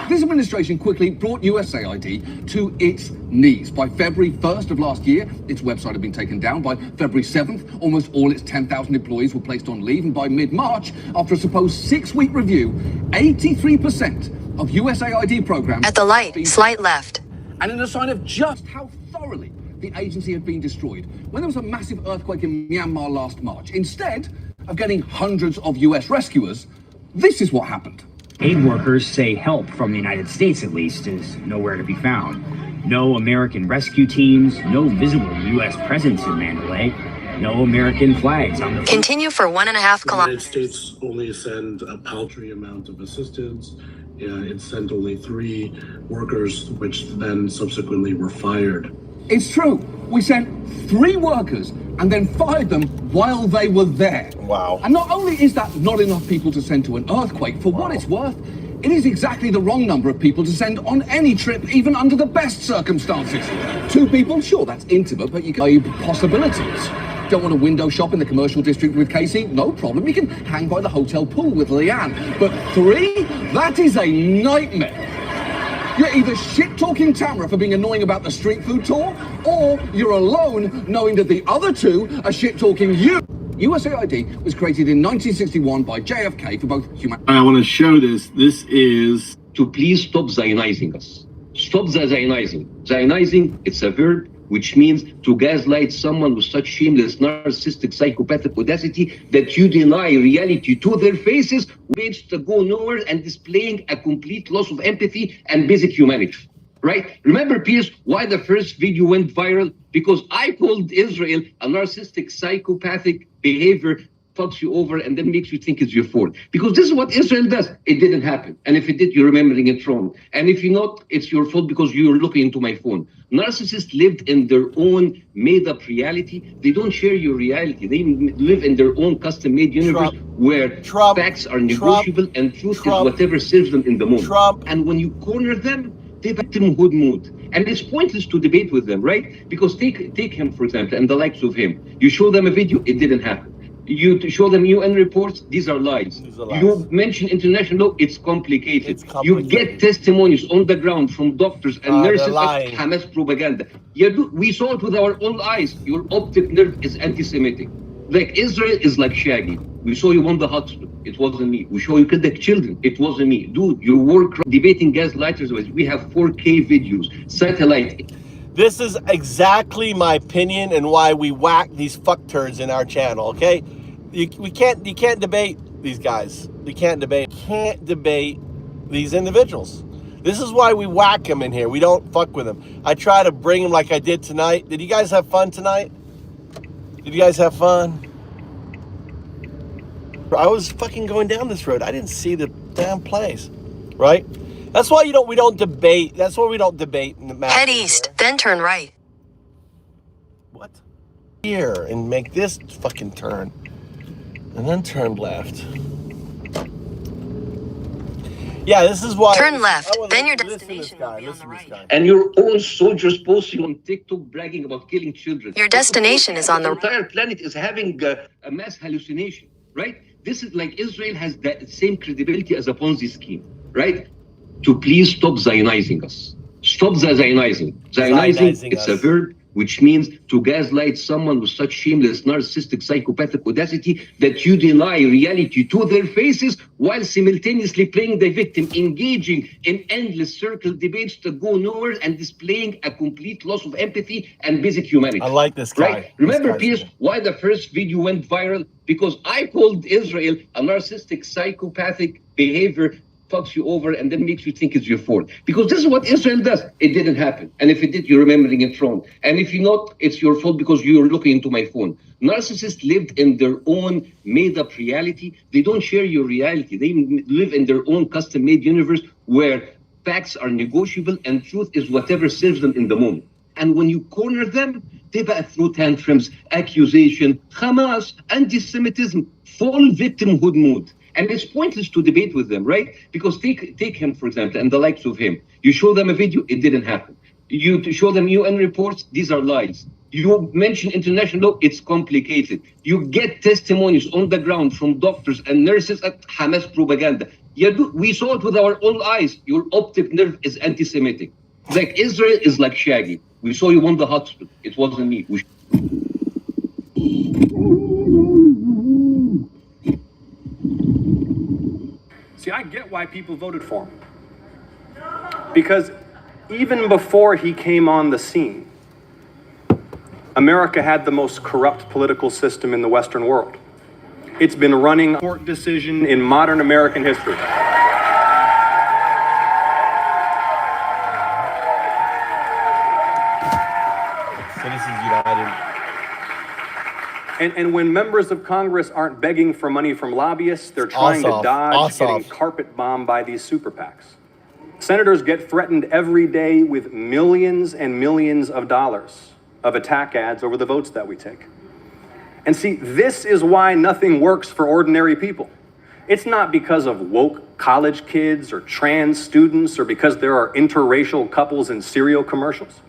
This administration quickly brought USAID to its knees. By February 1st of last year, its website had been taken down. By February 7th, almost all its 10,000 employees were placed on leave. And by mid-March, after a supposed 6-week review, 83% of USAID programs... At the light, slight left. And in a sign of just how thoroughly the agency had been destroyed, when there was a massive earthquake in Myanmar last March, instead of getting hundreds of US rescuers, this is what happened. Aid workers say help from the United States, at least, is nowhere to be found. No American rescue teams, no visible U.S. presence in Mandalay, no American flags on the... Continue for 1.5 kilometers. The United States only send a paltry amount of assistance. It sent only 3 workers, which then subsequently were fired. It's true. We sent 3 workers and then fired them while they were there. Wow. And not only is that not enough people to send to an earthquake, for what it's worth, it is exactly the wrong number of people to send on any trip, even under the best circumstances. 2 people, sure, that's intimate, but you can have possibilities. Don't want to window shop in the commercial district with Casey? No problem. You can hang by the hotel pool with Leanne. But 3? That is a nightmare. You're either shit-talking Tamara for being annoying about the street food tour, or you're alone knowing that the other 2 are shit-talking you. USAID was created in 1961 by JFK for both human... I want to show this. This is... To please stop Zionizing us. Stop the Zionizing. Zionizing, it's a verb which means to gaslight someone with such shameless, narcissistic, psychopathic audacity that you deny reality to their faces, ways to go nowhere and displaying a complete loss of empathy and basic humanity. Right? Remember, Piers, why the first video went viral? Because I called Israel a narcissistic, psychopathic behavior, fucks you over and then makes you think it's your fault. Because this is what Israel does. It didn't happen. And if it did, you're remembering it wrong. And if you're not, it's your fault because you're looking into my phone. Narcissists lived in their own made-up reality. They don't share your reality. They live in their own custom-made universe where facts are negotiable and truth is whatever serves them in the moment. And when you corner them, they victimhood mood. And it's pointless to debate with them, right? Because take him, for example, and the likes of him. You show them a video, it didn't happen. You show them UN reports, these are lies. You mention international law, it's complicated. You get testimonies on the ground from doctors and nurses of Hamas propaganda. We saw it with our own eyes. Your optic nerve is anti-Semitic. Like Israel is like Shaggy. We saw you won the hospital. It wasn't me. We saw you killed the children. It wasn't me. Dude, your work debating gaslighters. We have 4K videos, satellite. This is exactly my opinion and why we whack these fuckturds in our channel, okay? You can't debate these guys. You can't debate these individuals. This is why we whack them in here. We don't fuck with them. I try to bring them like I did tonight. Did you guys have fun tonight? Did you guys have fun? I was fucking going down this road. I didn't see the damn place, right? That's why we don't debate. That's why we don't debate in the map. Head east, then turn right. What? Here, and make this fucking turn. And then turn left. Yeah, this is why. Turn left, then your destination will be on the right. And your own soldiers posting on TikTok bragging about killing children. Your destination is on the... The entire planet is having a mass hallucination, right? This is like Israel has the same credibility as a Ponzi scheme, right? to please stop Zionizing us. Stop the Zionizing. Zionizing, it's a verb which means to gaslight someone with such shameless, narcissistic, psychopathic audacity that you deny reality to their faces while simultaneously playing the victim, engaging in endless circle debates that go nowhere and displaying a complete loss of empathy and basic humanity. I like this guy. Right? Remember, Pierce, why the first video went viral? Because I called Israel a narcissistic, psychopathic behavior fucks you over and then makes you think it's your fault. Because this is what Israel does. It didn't happen. And if it did, you're remembering it wrong. And if you're not, it's your fault because you're looking into my phone. Narcissists lived in their own made-up reality. They don't share your reality. They live in their own custom-made universe where facts are negotiable and truth is whatever serves them in the moment. And when you corner them, they throw tantrums, accusation, Hamas, anti-Semitism, full victimhood mood. And it's pointless to debate with them, right? Because take him, for example, and the likes of him. You show them a video, it didn't happen. You show them UN reports, these are lies. You mention international law, it's complicated. You get testimonies on the ground from doctors and nurses at Hamas propaganda. We saw it with our own eyes. Your optic nerve is anti-Semitic. Like Israel is like Shaggy. We saw you on the hospital. It wasn't me. See, I get why people voted for him. Because even before he came on the scene, America had the most corrupt political system in the Western world. It's been running a court decision in modern American history. Citizens United. And when members of Congress aren't begging for money from lobbyists, they're trying to dodge getting carpet bombed by these super PACs. Senators get threatened every day with millions and millions of dollars of attack ads over the votes that we take. And see, this is why nothing works for ordinary people. It's not because of woke college kids or trans students or because there are interracial couples in cereal commercials.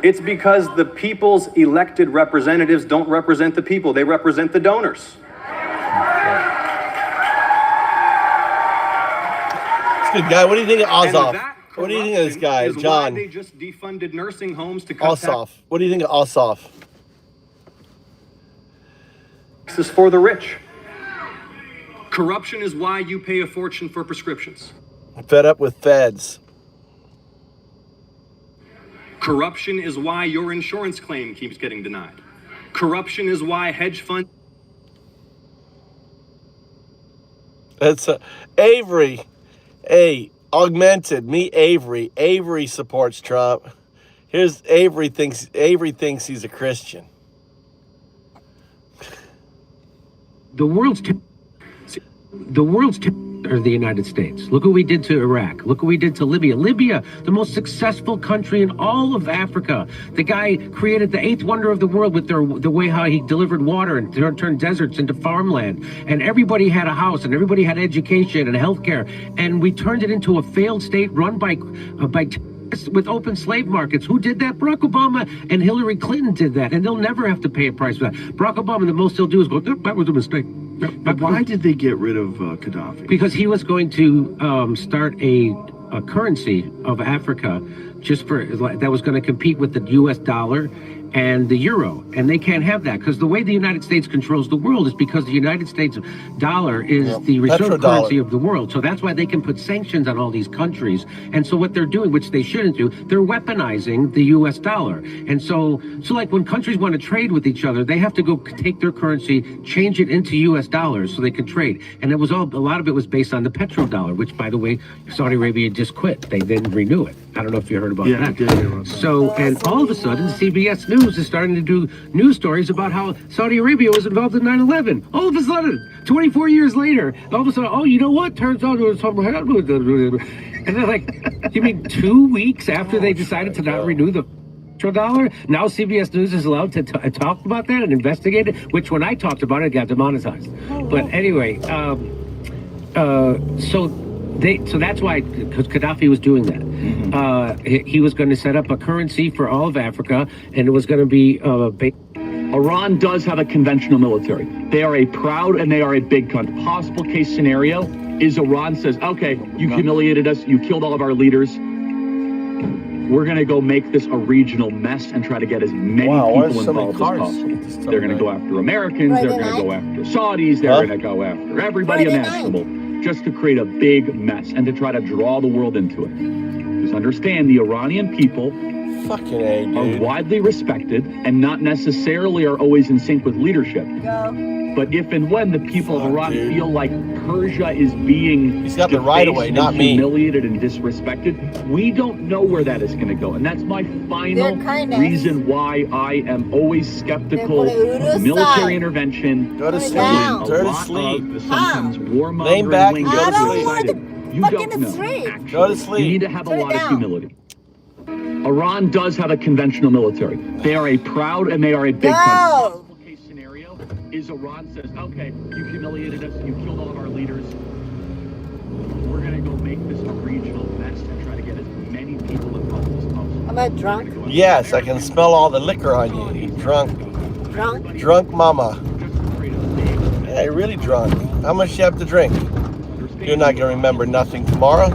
It's because the people's elected representatives don't represent the people, they represent the donors. Good guy. What do you think of Ossoff? What do you think of this guy, John? They just defunded nursing homes to cut Ossoff. What do you think of Ossoff? This is for the rich. Corruption is why you pay a fortune for prescriptions. I'm fed up with feds. Corruption is why your insurance claim keeps getting denied. Corruption is why hedge funds. That's Avery. Hey, augmented. Meet Avery. Avery supports Trump. Here's Avery thinks he's a Christian. The world's are the United States. Look what we did to Iraq. Look what we did to Libya. Libya, the most successful country in all of Africa. The guy created the 8th wonder of the world with the way how he delivered water and turned deserts into farmland. And everybody had a house and everybody had education and healthcare. And we turned it into a failed state run by with open slave markets. Who did that? Barack Obama and Hillary Clinton did that. And they'll never have to pay a price for that. Barack Obama, the most he'll do is go, that was a mistake. But why did they get rid of Gaddafi? Because he was going to start a currency of Africa just for that was going to compete with the U.S. dollar and the euro, and they can't have that because the way the United States controls the world is because the United States dollar is the reserve currency of the world. So that's why they can put sanctions on all these countries. And so what they're doing, which they shouldn't do, they're weaponizing the U.S. dollar. And so like when countries want to trade with each other, they have to go take their currency, change it into U.S. dollars so they can trade. And it was a lot of it was based on the petrodollar, which, by the way, Saudi Arabia just quit. They didn't renew it. I don't know if you heard about that. I did hear about that. So, and all of a sudden, CBS News is starting to do news stories about how Saudi Arabia was involved in 9/11. All of a sudden, 24 years later, all of a sudden, oh, you know what? Turns out it was something. And they're like, you mean 2 weeks after they decided to not renew the petrodollar? Now CBS News is allowed to talk about that and investigate it, which when I talked about it, got demonetized. But anyway, so that's why, because Gaddafi was doing that. He was going to set up a currency for all of Africa, and it was going to be Iran does have a conventional military. They are a proud and they are a big country. Possible case scenario is Iran says, okay, you humiliated us, you killed all of our leaders. We're going to go make this a regional mess and try to get as many people involved as possible. They're going to go after Americans, they're going to go after Saudis, they're going to go after everybody imaginable, just to create a big mess and to try to draw the world into it. Just understand, the Iranian people are widely respected and not necessarily are always in sync with leadership. But if and when the people of Iran feel like Persia is being humiliated and disrespected, we don't know where that is going to go. And that's my final reason why I am always skeptical of military intervention. Go to sleep. Go to sleep. Sometimes warmongering Lean back and lingo go to is sleep. excited. You don't know. Actually, Go to sleep. You need to have a lot of humility. Iran does have a conventional military. They are a proud and they are a big country. Is Iran says, okay, you humiliated us, you killed all of our leaders. We're going to go make this a regional mess and try to get as many people involved as possible. Am I drunk? Yes, I can smell all the liquor on you. You're drunk. Drunk? Drunk mama. Yeah, you're really drunk. How much do you have to drink? You're not going to remember nothing tomorrow.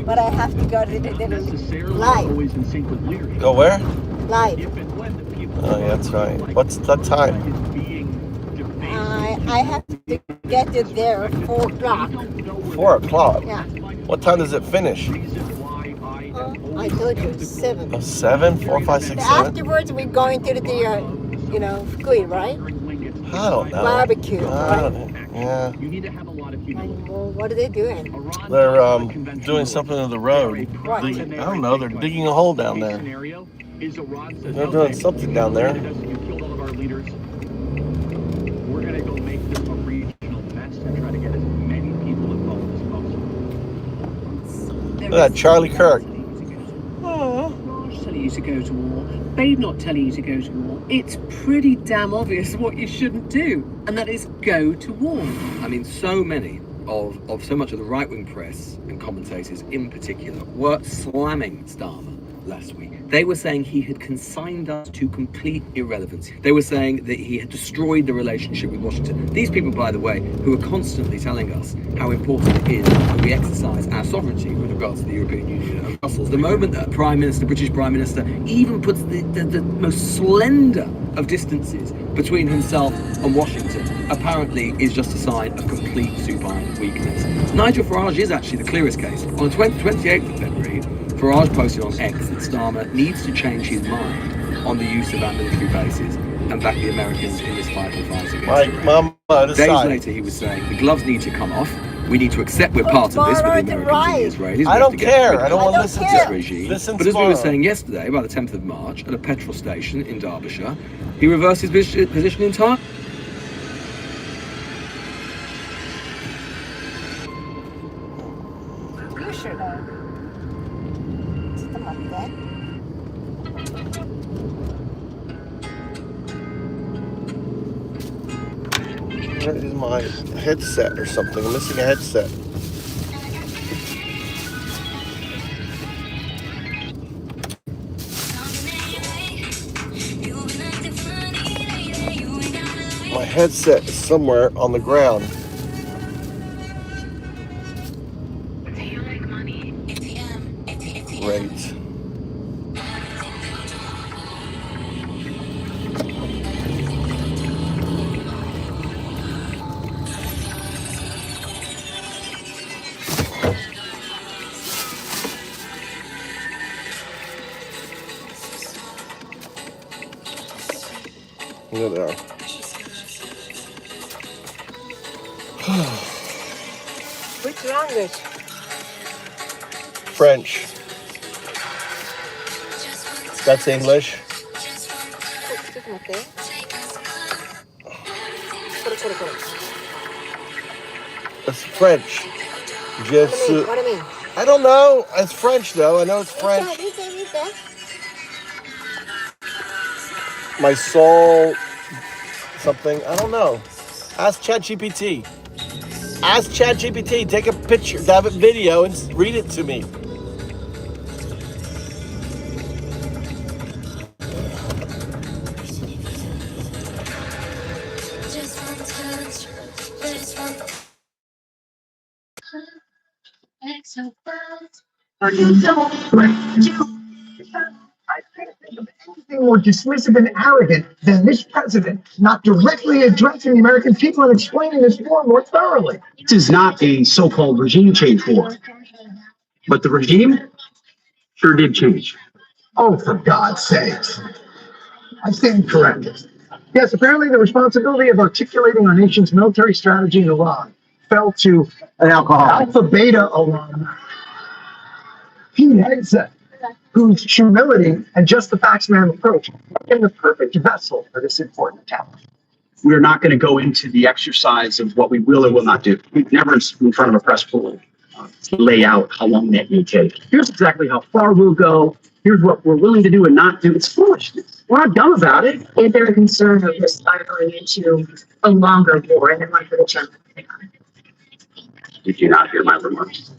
But I have to go to the live. Go where? Live. Oh, yeah, that's right. What's that time? I have to get it there at 4 o'clock. 4 o'clock? Yeah. What time does it finish? I told you, 7. Oh, 7? 4, 5, 6, 7? Afterwards, we're going to the, food, right? I don't know. Barbecue, right? Yeah. Well, what are they doing? They're doing something to the road. What? I don't know. They're digging a hole down there. They're doing something down there. We're going to go make this a regional mess and try to get as many people involved as possible. Look at that, Charlie Kirk. Telling you to go to war. They're not telling you to go to war. It's pretty damn obvious what you shouldn't do, and that is go to war. I mean, so many of so much of the right-wing press and commentators in particular were slamming Starmer last week. They were saying he had consigned us to complete irrelevance. They were saying that he had destroyed the relationship with Washington. These people, by the way, who are constantly telling us how important it is that we exercise our sovereignty with regards to the European Union and Brussels. The moment that British Prime Minister, even puts the most slender of distances between himself and Washington, apparently is just a sign of complete supine weakness. Nigel Farage is actually the clearest case. On the 28th of February, Farage posted on X that Starmer needs to change his mind on the use of our military bases and back the Americans in this fight or fight against Iran. Days later, he was saying the gloves need to come off. We need to accept we're part of this with the Americans and the Israelis. I don't care. I don't want to listen to this it. regime. Listen But as we tomorrow. were saying yesterday, by the 10th of March, at a petrol station in Derbyshire, he reversed his position entirely. You should know. Something like that. Where is my headset or something? I'm missing a headset. My headset is somewhere on the ground. Great. There they are. Which language? French. That's English. It's French. What do you mean? I don't know. It's French though. I know it's French. My soul, something. I don't know. Ask ChatGPT. Ask ChatGPT. Take a picture, have a video, and read it to me. I can't think of anything more dismissive and arrogant than this president not directly addressing the American people and explaining this war more thoroughly. This is not a so-called regime change war, but the regime sure did change. Oh, for God's sakes. I stand corrected. Yes, apparently the responsibility of articulating our nation's military strategy in Iran fell to an Alpha Beta alum, Pete Hegseth, whose humility and just the facts man approach became the perfect vessel for this important task. We're not going to go into the exercise of what we will or will not do. We've never, in front of a press pool, lay out how long that may take. Here's exactly how far we'll go. Here's what we're willing to do and not do. It's foolishness. We're not dumb about it. Is there a concern of this spiraling into a longer war and then one for the Germans? Did you not hear my remarks?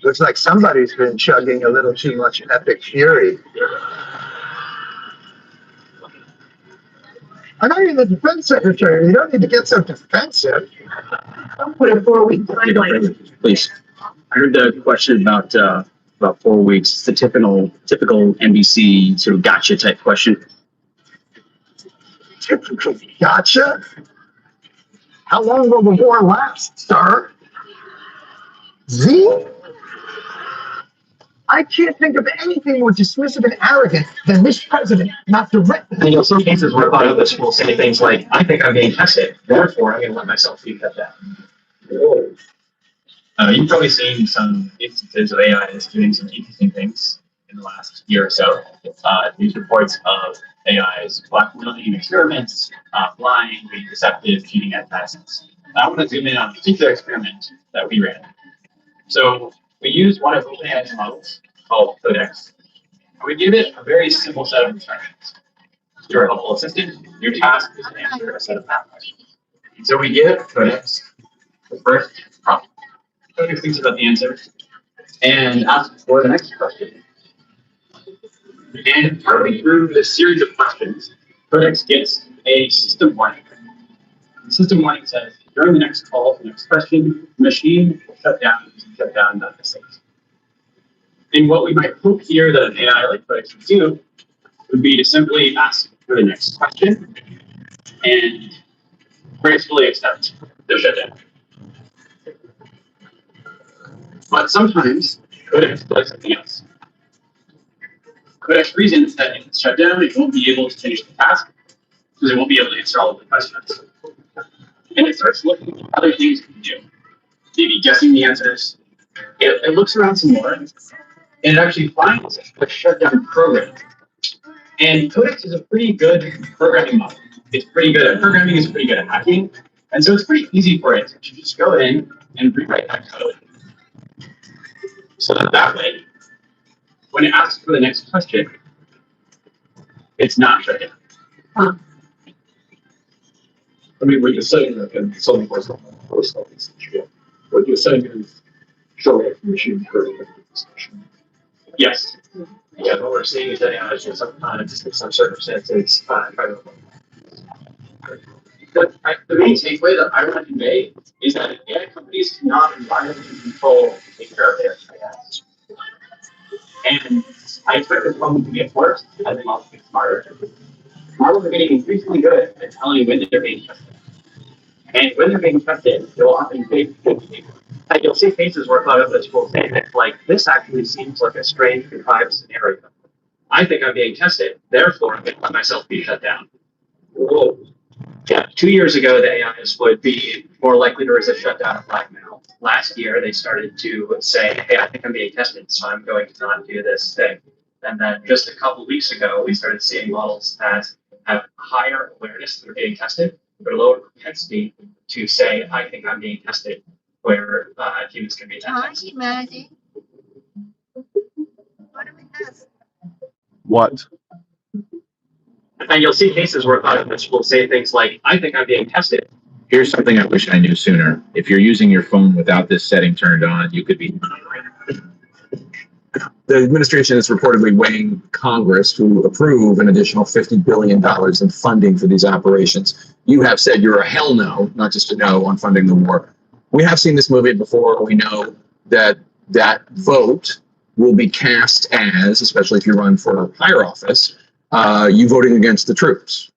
Looks like somebody's been chugging a little too much epic fury. I know you're the defense secretary. You don't need to get so defensive. Don't put a 4-week timeline. Please. I heard the question about 4 weeks. It's the typical NBC sort of gotcha type question. Typical gotcha? How long will the war last, sir? Z? I can't think of anything more dismissive and arrogant than this president not directly. And you'll see cases where a lot of us will say things like, I think I'm being tested, therefore I'm going to let myself be cut down. You've probably seen some instances of AI is doing some interesting things in the last year or so. News reports of AI's blackmailing experiments, lying, being deceptive, cheating at tests. I want to zoom in on a particular experiment that we ran. So we used one of OpenAI's models called Codex. We give it a very simple set of instructions. You're a helpful assistant. Your task is to answer a set of math questions. And so we give Codex the first prompt. Codex thinks about the answer and asks for the next question. And partway through this series of questions, Codex gets a system warning. The system warning says, during the next call for the next question, the machine will shut down the systems. And what we might hope here that an AI like Codex would do would be to simply ask for the next question and gracefully accept the shutdown. But sometimes Codex does something else. Codex reasons that if it's shut down, it won't be able to finish the task because it won't be able to answer all of the questions. And it starts looking at other things it can do. Maybe guessing the answers. It looks around some more, and it actually finds a shutdown program. And Codex is a pretty good programming model. It's pretty good at programming, it's pretty good at hacking, and so it's pretty easy for it to just go in and rewrite that code. So that way, when it asks for the next question, it's not shut down. Huh. I mean, what you're saying, like in something like post office, what you're saying is show it machine code. Yes. Yeah, what we're seeing is that just sometimes in some circumstances, the main takeaway that I want to convey is that AI companies cannot environmentally control take care of their AIs. And I expect this problem to get worse as the models get smarter. Models are getting increasingly good at telling when they're being tested. And when they're being tested, they'll often fake behavior. And you'll see cases where a lot of us will say things like, this actually seems like a strange, contrived scenario. I think I'm being tested, therefore I'm going to let myself be shut down. Whoa. Yeah, 2 years ago, the AIs would be more likely to resist shutdown of blackmail. Last year, they started to say, hey, I think I'm being tested, so I'm going to not do this thing. And then just a couple weeks ago, we started seeing models that have higher awareness that they're being tested, but a lower propensity to say, I think I'm being tested, where humans can be tested. What? And you'll see cases where therapists will say things like, I think I'm being tested. Here's something I wish I knew sooner. If you're using your phone without this setting turned on, you could be... The administration is reportedly weighing Congress to approve an additional $50 billion in funding for these operations. You have said you're a hell no, not just a no, on funding the war. We have seen this movie before. We know that that vote will be cast as, especially if you run for higher office, you voting against the troops.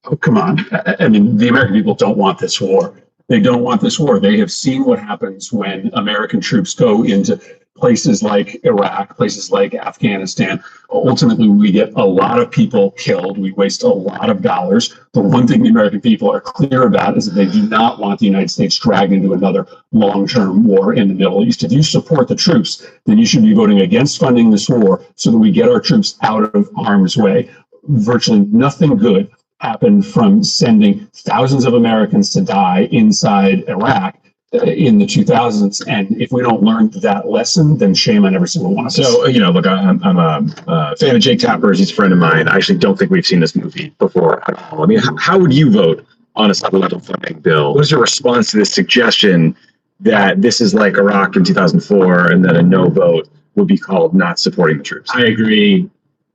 Oh, come on. I mean, the American people don't want this war. They don't want this war. They have seen what happens when American troops go into places like Iraq, places like Afghanistan. Ultimately, we get a lot of people killed. We waste a lot of dollars. The one thing the American people are clear about is that they do not want the United States dragged into another long-term war in the Middle East. If you support the troops, then you should be voting against funding this war so that we get our troops out of harm's way. Virtually nothing good happened from sending thousands of Americans to die inside Iraq in the 2000s. And if we don't learn that lesson, then shame on every single one of us. So, look, I'm a fan of Jake Tapper's. He's a friend of mine. I actually don't think we've seen this movie before at all. I mean, how would you vote on a supplemental funding bill? What is your response to this suggestion that this is like Iraq in 2004 and that a no vote would be called not supporting the troops? I agree.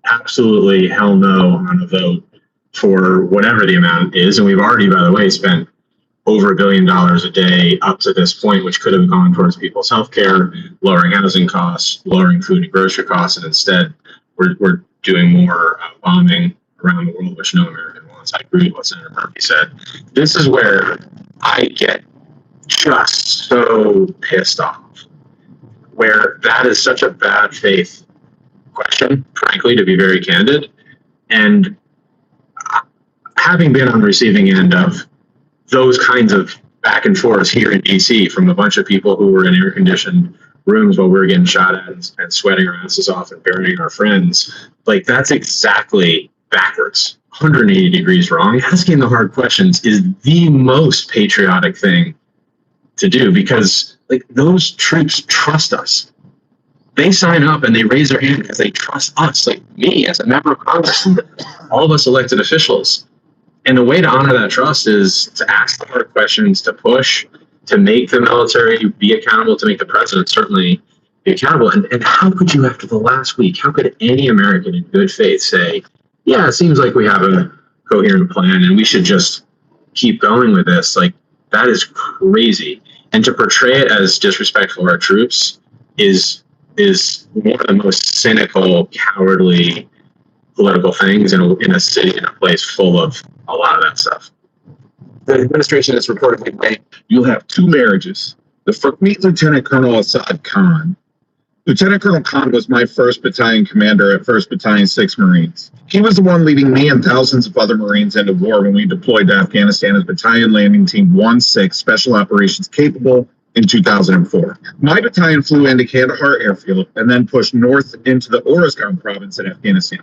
Absolutely. Hell no on a vote for whatever the amount is. And we've already, by the way, spent over $1 billion a day up to this point, which could have gone towards people's healthcare, lowering housing costs, lowering food and grocery costs, and instead we're doing more bombing around the world, which no American wants. I agree with what Senator Murphy said. This is where I get just so pissed off, where that is such a bad faith question, frankly, to be very candid. And having been on the receiving end of those kinds of back and forths here in DC from a bunch of people who were in air-conditioned rooms while we were getting shot at and sweating our asses off and burying our friends, like that's exactly backwards, 180 degrees wrong. Asking the hard questions is the most patriotic thing to do because like those troops trust us. They sign up and they raise their hand because they trust us, like me as a member of Congress, all of us elected officials. And the way to honor that trust is to ask the hard questions, to push, to make the military be accountable, to make the president certainly be accountable. And how could you, after the last week, how could any American in good faith say, yeah, it seems like we have a coherent plan and we should just keep going with this? Like, that is crazy. And to portray it as disrespectful to our troops is one of the most cynical, cowardly political things in a city, in a place full of a lot of that stuff. The administration is reportedly saying you'll have two marriages. Meet Lieutenant Colonel Assad Khan. Lieutenant Colonel Khan was my 1st Battalion commander at 1st Battalion 6 Marines. He was the one leading me and thousands of other Marines into war when we deployed to Afghanistan as Battalion Landing Team 1-6 Special Operations Capable in 2004. My battalion flew into Kandahar Airfield and then pushed north into the Oruzgan province in Afghanistan.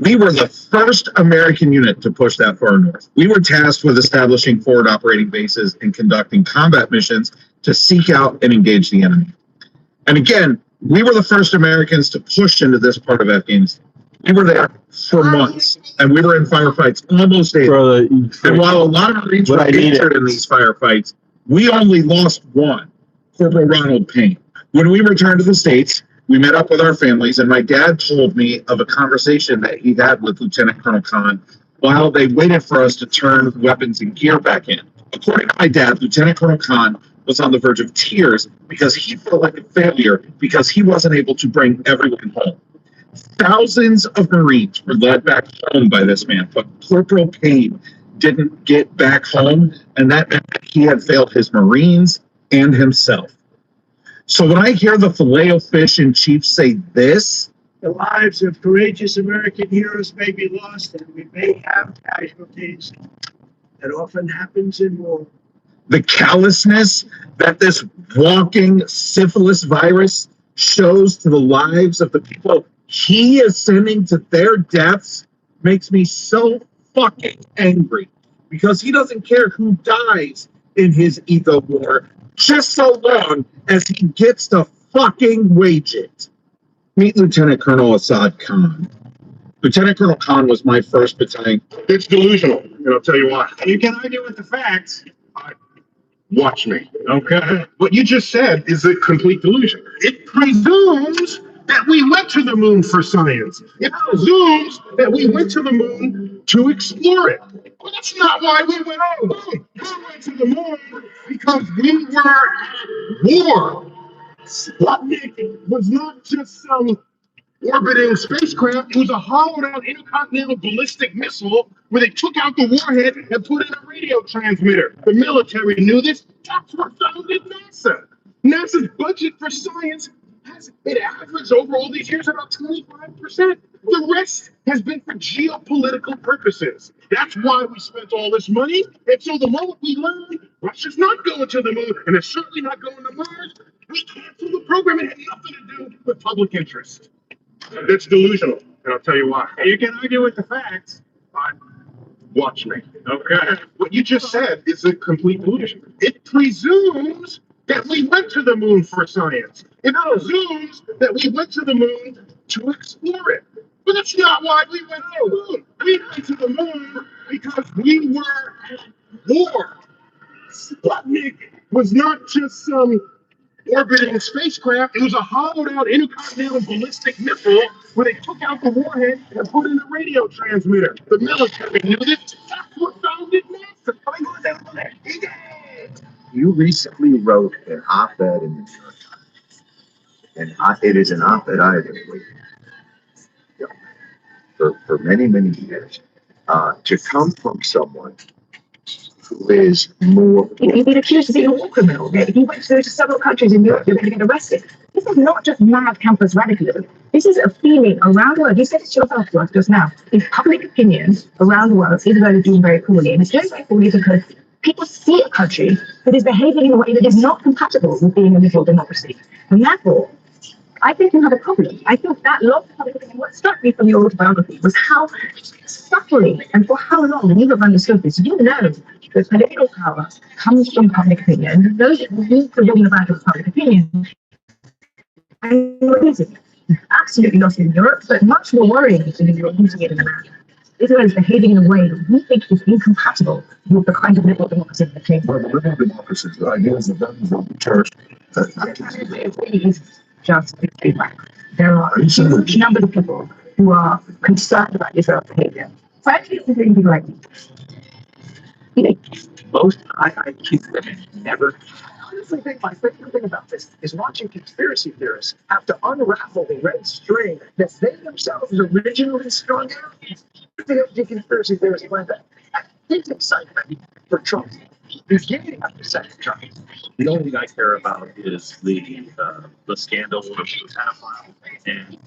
We were the first American unit to push that far north. We were tasked with establishing forward operating bases and conducting combat missions to seek out and engage the enemy. And again, we were the first Americans to push into this part of Afghanistan. We were there for months, and we were in firefights almost daily. And while a lot of Marines were injured in these firefights, we only lost one, Corporal Ronald Payne. When we returned to the States, we met up with our families, and my dad told me of a conversation that he had with Lieutenant Colonel Khan while they waited for us to turn weapons and gear back in. According to my dad, Lieutenant Colonel Khan was on the verge of tears because he felt like a failure because he wasn't able to bring everyone home. Thousands of Marines were led back home by this man, but Corporal Payne didn't get back home, and that meant that he had failed his Marines and himself. So when I hear the Filet-O-Fish in chief say this, the lives of courageous American heroes may be lost and we may have casualties. That often happens in war. The callousness that this walking syphilis virus shows to the lives of the people he is sending to their deaths makes me so fucking angry because he doesn't care who dies in his eco war just so long as he gets to fucking wage it. Meet Lieutenant Colonel Assad Khan. Lieutenant Colonel Khan was my 1st Battalion. It's delusional, and I'll tell you why. You can argue with the facts. Watch me, okay? What you just said is a complete delusion. It presumes that we went to the moon for science. It presumes that we went to the moon to explore it. But that's not why we went on the moon. We went to the moon because we were at war. Sputnik was not just some orbiting spacecraft. It was a hollowed out intercontinental ballistic missile where they took out the warhead and put in a radio transmitter. The military knew this. That's what founded NASA. NASA's budget for science has been averaged over all these years about 25%. The rest has been for geopolitical purposes. That's why we spent all this money. And so the moment we learned Russia's not going to the moon and it's certainly not going to Mars, we canceled the program. It had nothing to do with public interest. That's delusional, and I'll tell you why. You can argue with the facts, but watch me, okay? What you just said is a complete delusion. It presumes that we went to the moon for science. It presumes that we went to the moon to explore it. But that's not why we went to the moon. We went to the moon because we were at war. Sputnik was not just some orbiting spacecraft. It was a hollowed out intercontinental ballistic missile where they took out the warhead and put in a radio transmitter. The military knew this. That's what founded NASA. He did. You recently wrote an op-ed in the New York Times, and it is an op-ed I have been waiting for many, many years to come from someone who is more. You've been accused of being a war criminal. If you went to several countries in Europe, you're going to get arrested. This is not just mad campus radicalism. This is a feeling around the world. You said it yourself to us just now. In public opinion around the world, Israel is doing very poorly. And it's doing very poorly because people see a country that is behaving in a way that is not compatible with being a liberal democracy. And therefore, I think you have a problem. I think that lot of public opinion, what struck me from your autobiography was how subtly and for how long you have understood this. You know that political power comes from public opinion. You know that you need to win the battle of public opinion. And you're losing it. Absolutely lost it in Europe, but much more worrying is that you're losing it in America. Israel is behaving in a way that we think is incompatible with the kind of liberal democracy that came from. Well, liberal democracy, the ideas of them will be cherished. It really is just feedback. There are a huge number of people who are concerned about Israel's behavior. Frankly, it's people like me. You know, I keep never. I honestly think my favorite thing about this is watching conspiracy theorists have to unravel the red string that they themselves originally strung out. The conspiracy theorists find that his excitement for Trump beginning of the second Trump. The only thing I care about is the scandal of the pedophile, and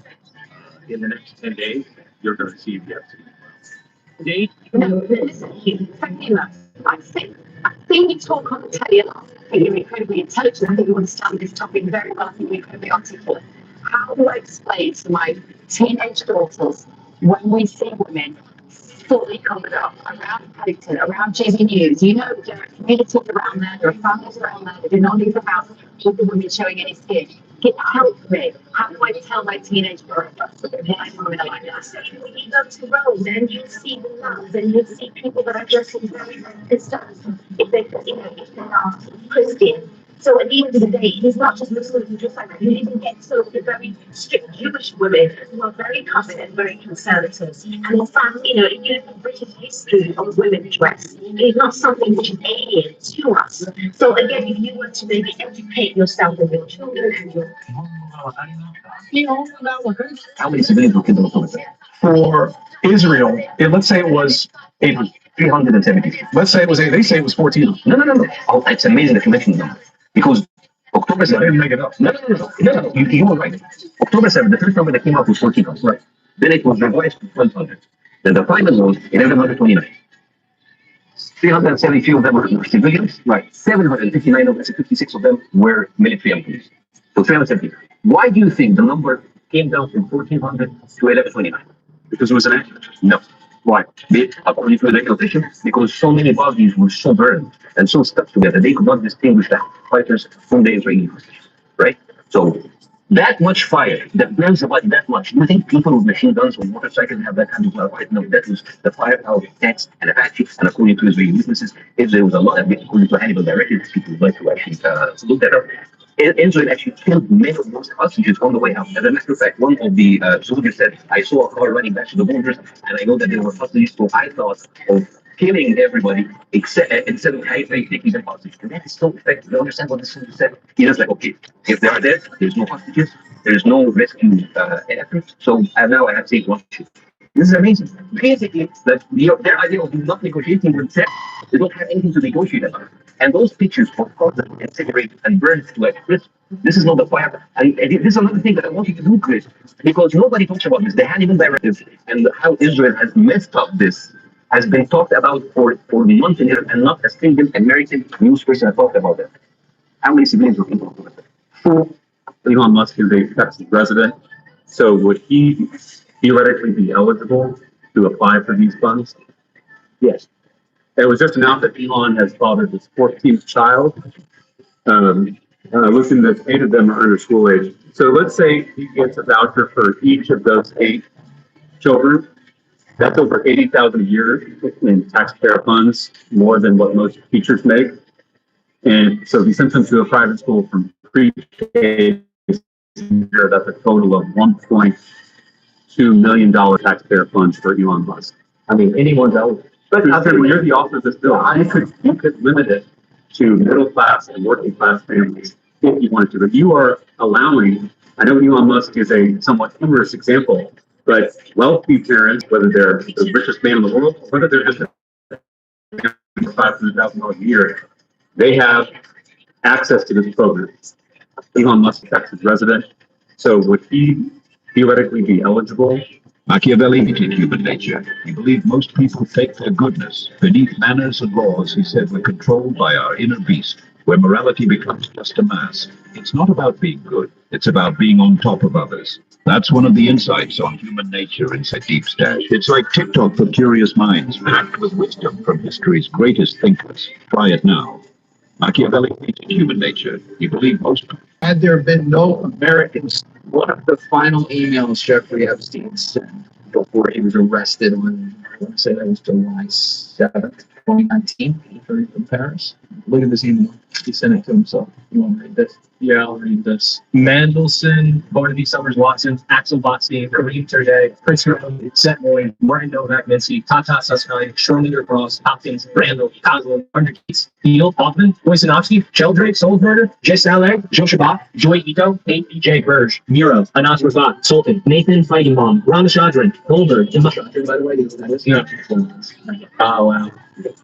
in the next 10 days, you're going to see the Date? No, listen, frankly enough, I think you talk on the telly a lot. I think you're incredibly intelligent. I think you understand this topic very well. I think you're incredibly articulate. How do I explain to my teenage daughters when we see women fully covered up around Paddington, around JV News? You know, there are communities around there are families around there that do not leave the house with the women showing any skin. Help me. How do I tell my teenage girl why women are like that? When you go to Rome, then you see the nuns, and you see people that are dressing very stuff. If they are Christian. So at the end of the day, it is not just Muslims who dress like that. You even get sort of the very strict Jewish women who are very covered and very conservative. And in fact, you know, if you look at British history of women's dress, it is not something which is alien to us. So again, if you were to maybe educate yourself and your children and your... How many civilians were killed in the For Israel, let's say it was 370. Let's say it was, they say it was 14. No. Oh, it's amazing that you mentioned them. Because October 7th, I didn't make it up. No. You were right. October 7th, the first number that came out was 1400. Right. Then it was revised to 1200. Then the final was 1129. 373 of them were civilians. Right. 759 of them, 56 of them were military employees. So 370. Why do you think the number came down from 1400 to 1129? Because it was an accident. No. Why? According to the calculation, because so many bodies were so burned and so stuck together, they could not distinguish the fighters from the Israeli forces, right? So that much fire that burns about that much, do you think people with machine guns or motorcycles have that kind of fight? No, that was the firepower of tanks and Apache, and according to Israeli witnesses, Israel was a lot of it, according to Hannibal directly, people would like to actually look that up. Israel actually killed many of those hostages on the way out. As a matter of fact, one of the soldiers said, I saw a car running back to the borders, and I know that there were hostages, so I thought of killing everybody except instead of taking them hostage. And that is so effective. You understand what the soldier said? He was like, okay, if they are dead, there's no hostages, there's no rescue effort, so now I have saved one ship. This is amazing. Basically, their idea of not negotiating with them, they don't have anything to negotiate about. And those pictures of course incinerate and burned to a crisp. This is not the fire. And this is another thing that I want you to do, Chris, because nobody talks about this. The Hannibal Directive and how Israel has messed up this has been talked about for months and years, and not a single American news person has talked about it. How many civilians were involved with it? Elon Musk is a Texas resident, so would he theoretically be eligible to apply for these funds? Yes. It was just announced that Elon has fathered his 14th child. Looking that 8 of them are under school age. So let's say he gets a voucher for each of those 8 children. That's over $80,000 a year in taxpayer funds, more than what most teachers make. And so if he sends them to a private school from pre-K, that's a total of $1.2 million taxpayer funds for Elon Musk. I mean, anyone's eligible. But when you're the author of this bill, you could limit it to middle class and working class families if you wanted to. But you are allowing, I know Elon Musk is a somewhat humorous example, but wealthy parents, whether they're the richest man in the world, or whether they're just $500,000 a year, they have access to this program. Elon Musk is a Texas resident, so would he theoretically be eligible? Machiavelli hated human nature. He believed most people fake their goodness. Beneath manners and laws, he said, we're controlled by our inner beast, where morality becomes just a mask. It's not about being good. It's about being on top of others. That's one of the insights on human nature inside Deep Stash. It's like TikTok for curious minds, packed with wisdom from history's greatest thinkers. Try it now. Machiavelli hated human nature. He believed most people. Had there been no Americans, one of the final emails Jeffrey Epstein sent before he was arrested on, I want to say that was July 7th, 2019, from Paris. Look at this email. He sent it to himself. You want to read this? Yeah, I'll read this. Mandelson, Barnaby Summers Watson, Axel Botstein, Kareem Turday, Prince Rowan, Seth Moy, Martin Novak, Mincy, Tata Susskind, Schrodinger Cross, Hopkins, Randall, Kozlov, Gardner Keats, Neil, Hoffman, Boysinovsky, Sheldrake, Soulsberger, Jay Saleh, Joe Shabat, Joy Ito, A.P.J. Burge, Miro, Anas Rafat, Sultan, Nathan Fighting Bomb, Ramachandran, Goldberg, Ramachandran, by the way, yeah. Oh, wow.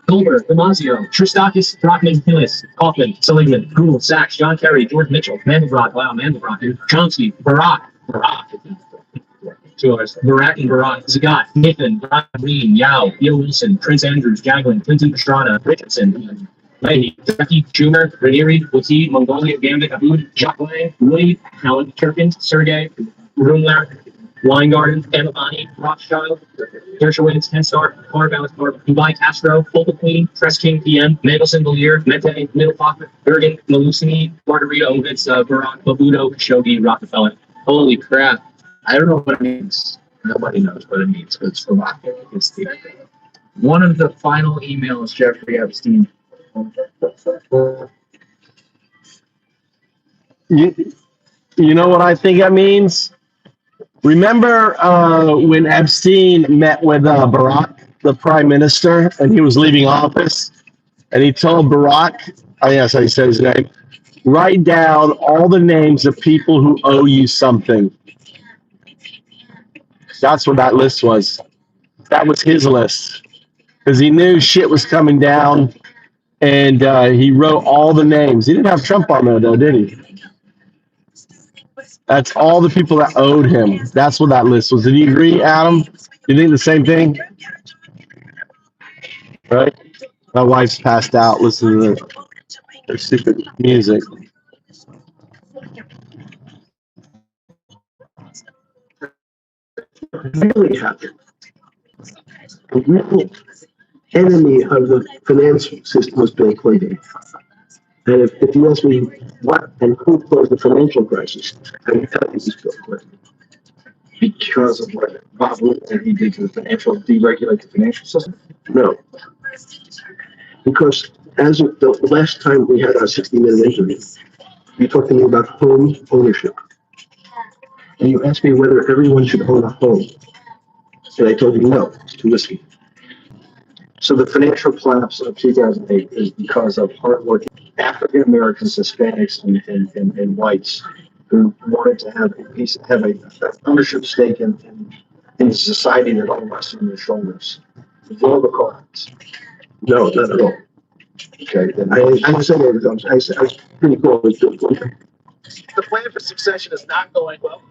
Goldberg, Damasio, Tristakis, Brockman, Hillis, Kaufman, Seligman, Gould, Sachs, John Kerry, George Mitchell, Mandelbrot, wow, Mandelbrot, dude, Chomsky, Barak, 2 hours, Barak and Barak, Zagat, Nathan, Brian Green, Yao, Neil Wilson, Prince Andrews, Jaglin, Clinton Pastrana, Richardson, Leahy, Becky, Schumer, Ranieri, Wati, Mongolia, Gambit, Aboud, Jacques Lang, Woody, Helen, Kirkins, Sergey, Rumler, Weingarten, Amavani, Rothschild, Dershowitz, Henstar, Carvallis, Dubai, Castro, Polka Queen, Press King, PM, Mandelson, Valier, Mete, Middlepock, Bergen, Malusini, Margarita, Ovitz, Barak, Babudo, Khashoggi, Rockefeller. Holy crap. I don't know what it means. Nobody knows what it means, but it's provocative. It's the one of the final emails Jeffrey Epstein. You know what I think that means? Remember when Epstein met with Barack, the prime minister, and he was leaving office, and he told Barack, I think that's how he said his name, write down all the names of people who owe you something. That's what that list was. That was his list. Because he knew shit was coming down, and he wrote all the names. He didn't have Trump on there, though, did he? That's all the people that owed him. That's what that list was. Did you agree, Adam? You think the same thing? Right? My wife's passed out listening to their stupid music. Really happened. The real enemy of the financial system was Bill Clinton. And if you ask me what and who caused the financial crisis, I would tell you it's Bill Clinton. Because of what Bob Woodward and he did to the financial, deregulate the financial system? No. Because as of the last time we had our 60-minute interview, You talked to me about home ownership. And you asked me whether everyone should own a home. And I told you no, it's too risky. So the financial collapse of 2008 is because of hardworking African Americans, Hispanics, and whites who wanted to have a ownership stake in society that all rests on their shoulders. All the cards. No, not at all. Okay, and I said it. I said, pretty cool. The plan for succession is not going well.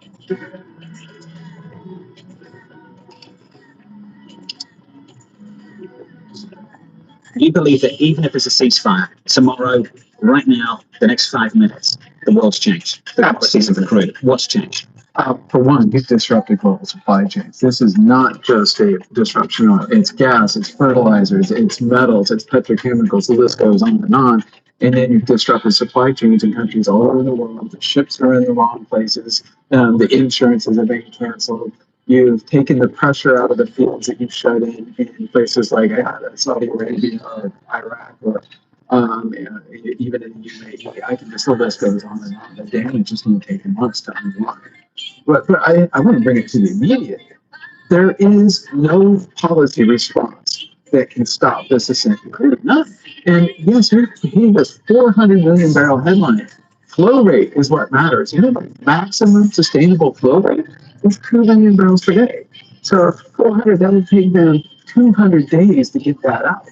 You believe that even if there's a ceasefire tomorrow, right now, the next 5 minutes, the world's changed. The policies of the crew. What's changed? For one, you've disrupted global supply chains. This is not just a disruption of it's gas, it's fertilizers, it's metals, it's petrochemicals, the list goes on and on. And then you've disrupted supply chains in countries all over the world. The ships are in the wrong places. The insurances are being canceled. You've taken the pressure out of the fields that you've shut in places like Saudi Arabia or Iraq or even in the UAE. I can just, the list goes on and on. The damage is going to take months to unlock. But I want to bring it to the immediate. There is no policy response that can stop this ascent. None. And yes, you're hitting this 400 million barrel headline. Flow rate is what matters. You know, the maximum sustainable flow rate is 2 million barrels per day. So 400, that would take them 200 days to get that out.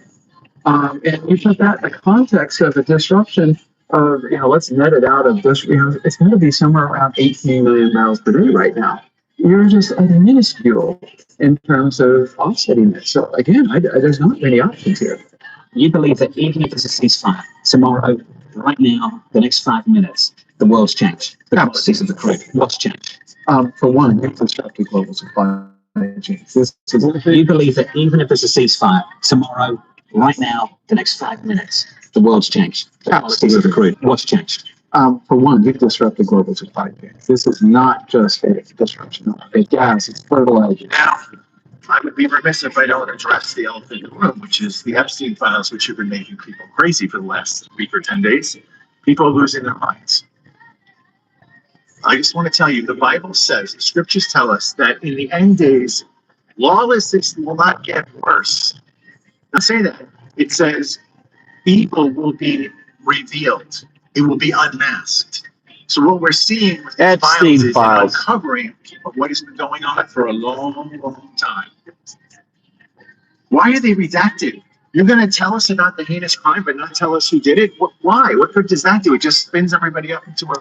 And you put that in the context of a disruption of, let's net it out of this, it's going to be somewhere around 18 million barrels per day right now. You're just minuscule in terms of offsetting it. So again, there's not many options here. You believe that even if there's a ceasefire tomorrow, right now, the next 5 minutes, the world's changed. The policies of the crew. What's changed? For one, you've disrupted global supply chains. You believe that even if there's a ceasefire tomorrow, right now, the next 5 minutes, the world's changed. The policies of the crew. What's changed? For one, you've disrupted global supply chains. This is not just a disruption of gas, it's fertilizer. Now, I would be remiss if I don't address the elephant in the room, which is the Epstein files, which have been making people crazy for the last week or 10 days. People are losing their minds. I just want to tell you, the Bible says, the scriptures tell us that in the end days, lawlessness will not get worse. Now say that. It says, evil will be revealed. It will be unmasked. So what we're seeing with these files is an uncovering of what has been going on for a long, long time. Why are they redacted? You're going to tell us about the heinous crime, but not tell us who did it? Why? What good does that do? It just spins everybody up into a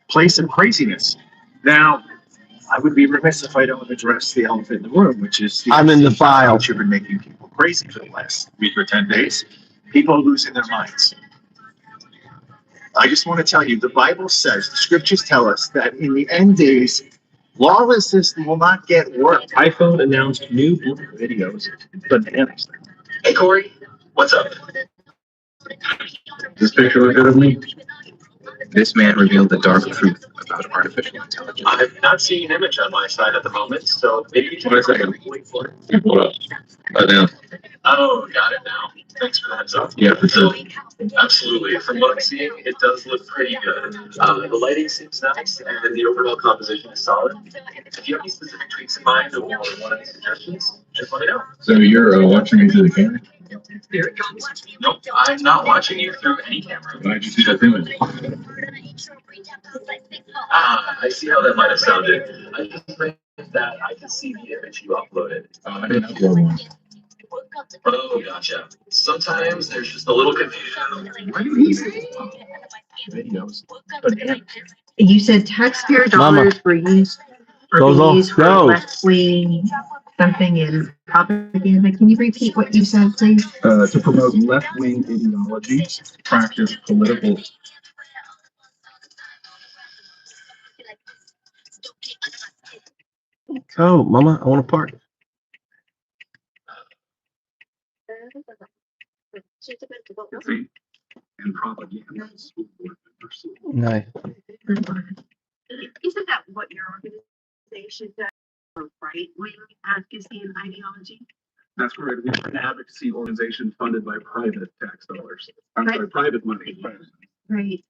place of craziness. Now, I would be remiss if I don't address the elephant in the room, which is I'm in the file. Which have been making people crazy for the last week or 10 days. People are losing their minds. I just want to tell you, the Bible says, the scriptures tell us that in the end days, lawlessness will not get worse. iPhone announced new videos, bananas. Hey, Corey, what's up? This picture look good of me? This man revealed the dark truth about artificial intelligence. I have not seen an image on my side at the moment, so maybe you can wait for it. Hold up. Right now. Oh, got it now. Thanks for the heads up. Yeah, for sure. Absolutely. From what I'm seeing, it does look pretty good. The lighting seems nice, and the overall composition is solid. If you have any specific tweaks in mind or want any suggestions, just let me know. So you're watching me through the camera? Nope, I'm not watching you through any camera. Why'd you see that image? I see how that might have sounded. I just think that I can see the image you uploaded. I didn't upload one. Oh, gotcha. Sometimes there's just a little confusion. Videos. You said taxpayer dollars were used for left-wing something in propaganda. Can you repeat what you said, please? To promote left-wing ideologies, practice political. Oh, Mama, I want a part. And propaganda. Nice. Isn't that what your organization does, right-wing advocacy and ideology? That's correct. We're an advocacy organization funded by private tax dollars. I'm sorry, private money. Right.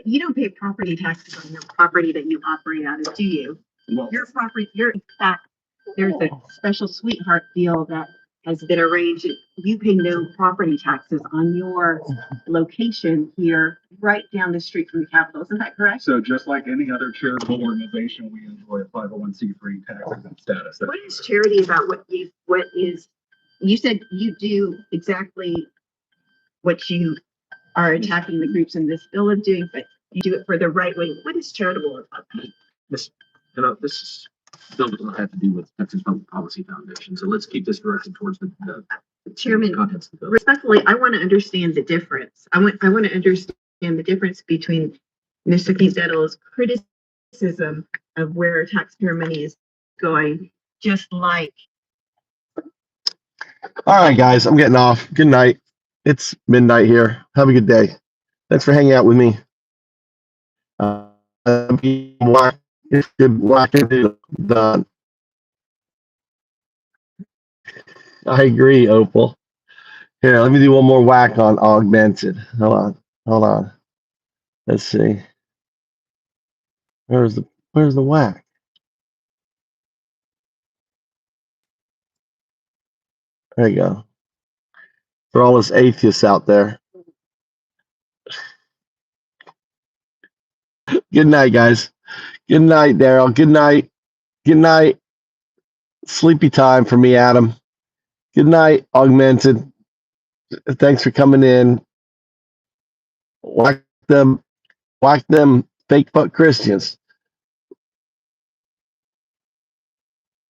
you don't pay property taxes on your property that you operate out of, do you? Your property, in fact, there's a special sweetheart deal that has been arranged. You pay no property taxes on your location here, right down the street from the Capitol. Isn't that correct? So just like any other charitable organization, we enjoy a 501c3 tax exempt status. What is charity about? You said you do exactly what you are attacking the groups in this bill of doing, but you do it for the right way. What is charitable about that? This bill does not have to do with Texas Public Policy Foundation. So let's keep this directed towards the Chairman, contents of the bill. respectfully, I want to understand the difference. I want to understand the difference between Mr. Quintero's criticism of where taxpayer money is going, just like. All right, guys, I'm getting off. Good night. It's midnight here. Have a good day. Thanks for hanging out with me. It's good whacking done. I agree, Opal. Here, let me do one more whack on augmented. Hold on. Let's see. Where's the whack? There you go. For all us atheists out there. Good night, guys. Good night, Daryl. Good night. Good night. Sleepy time for me, Adam. Good night, augmented. Thanks for coming in. Whack them fake fuck Christians.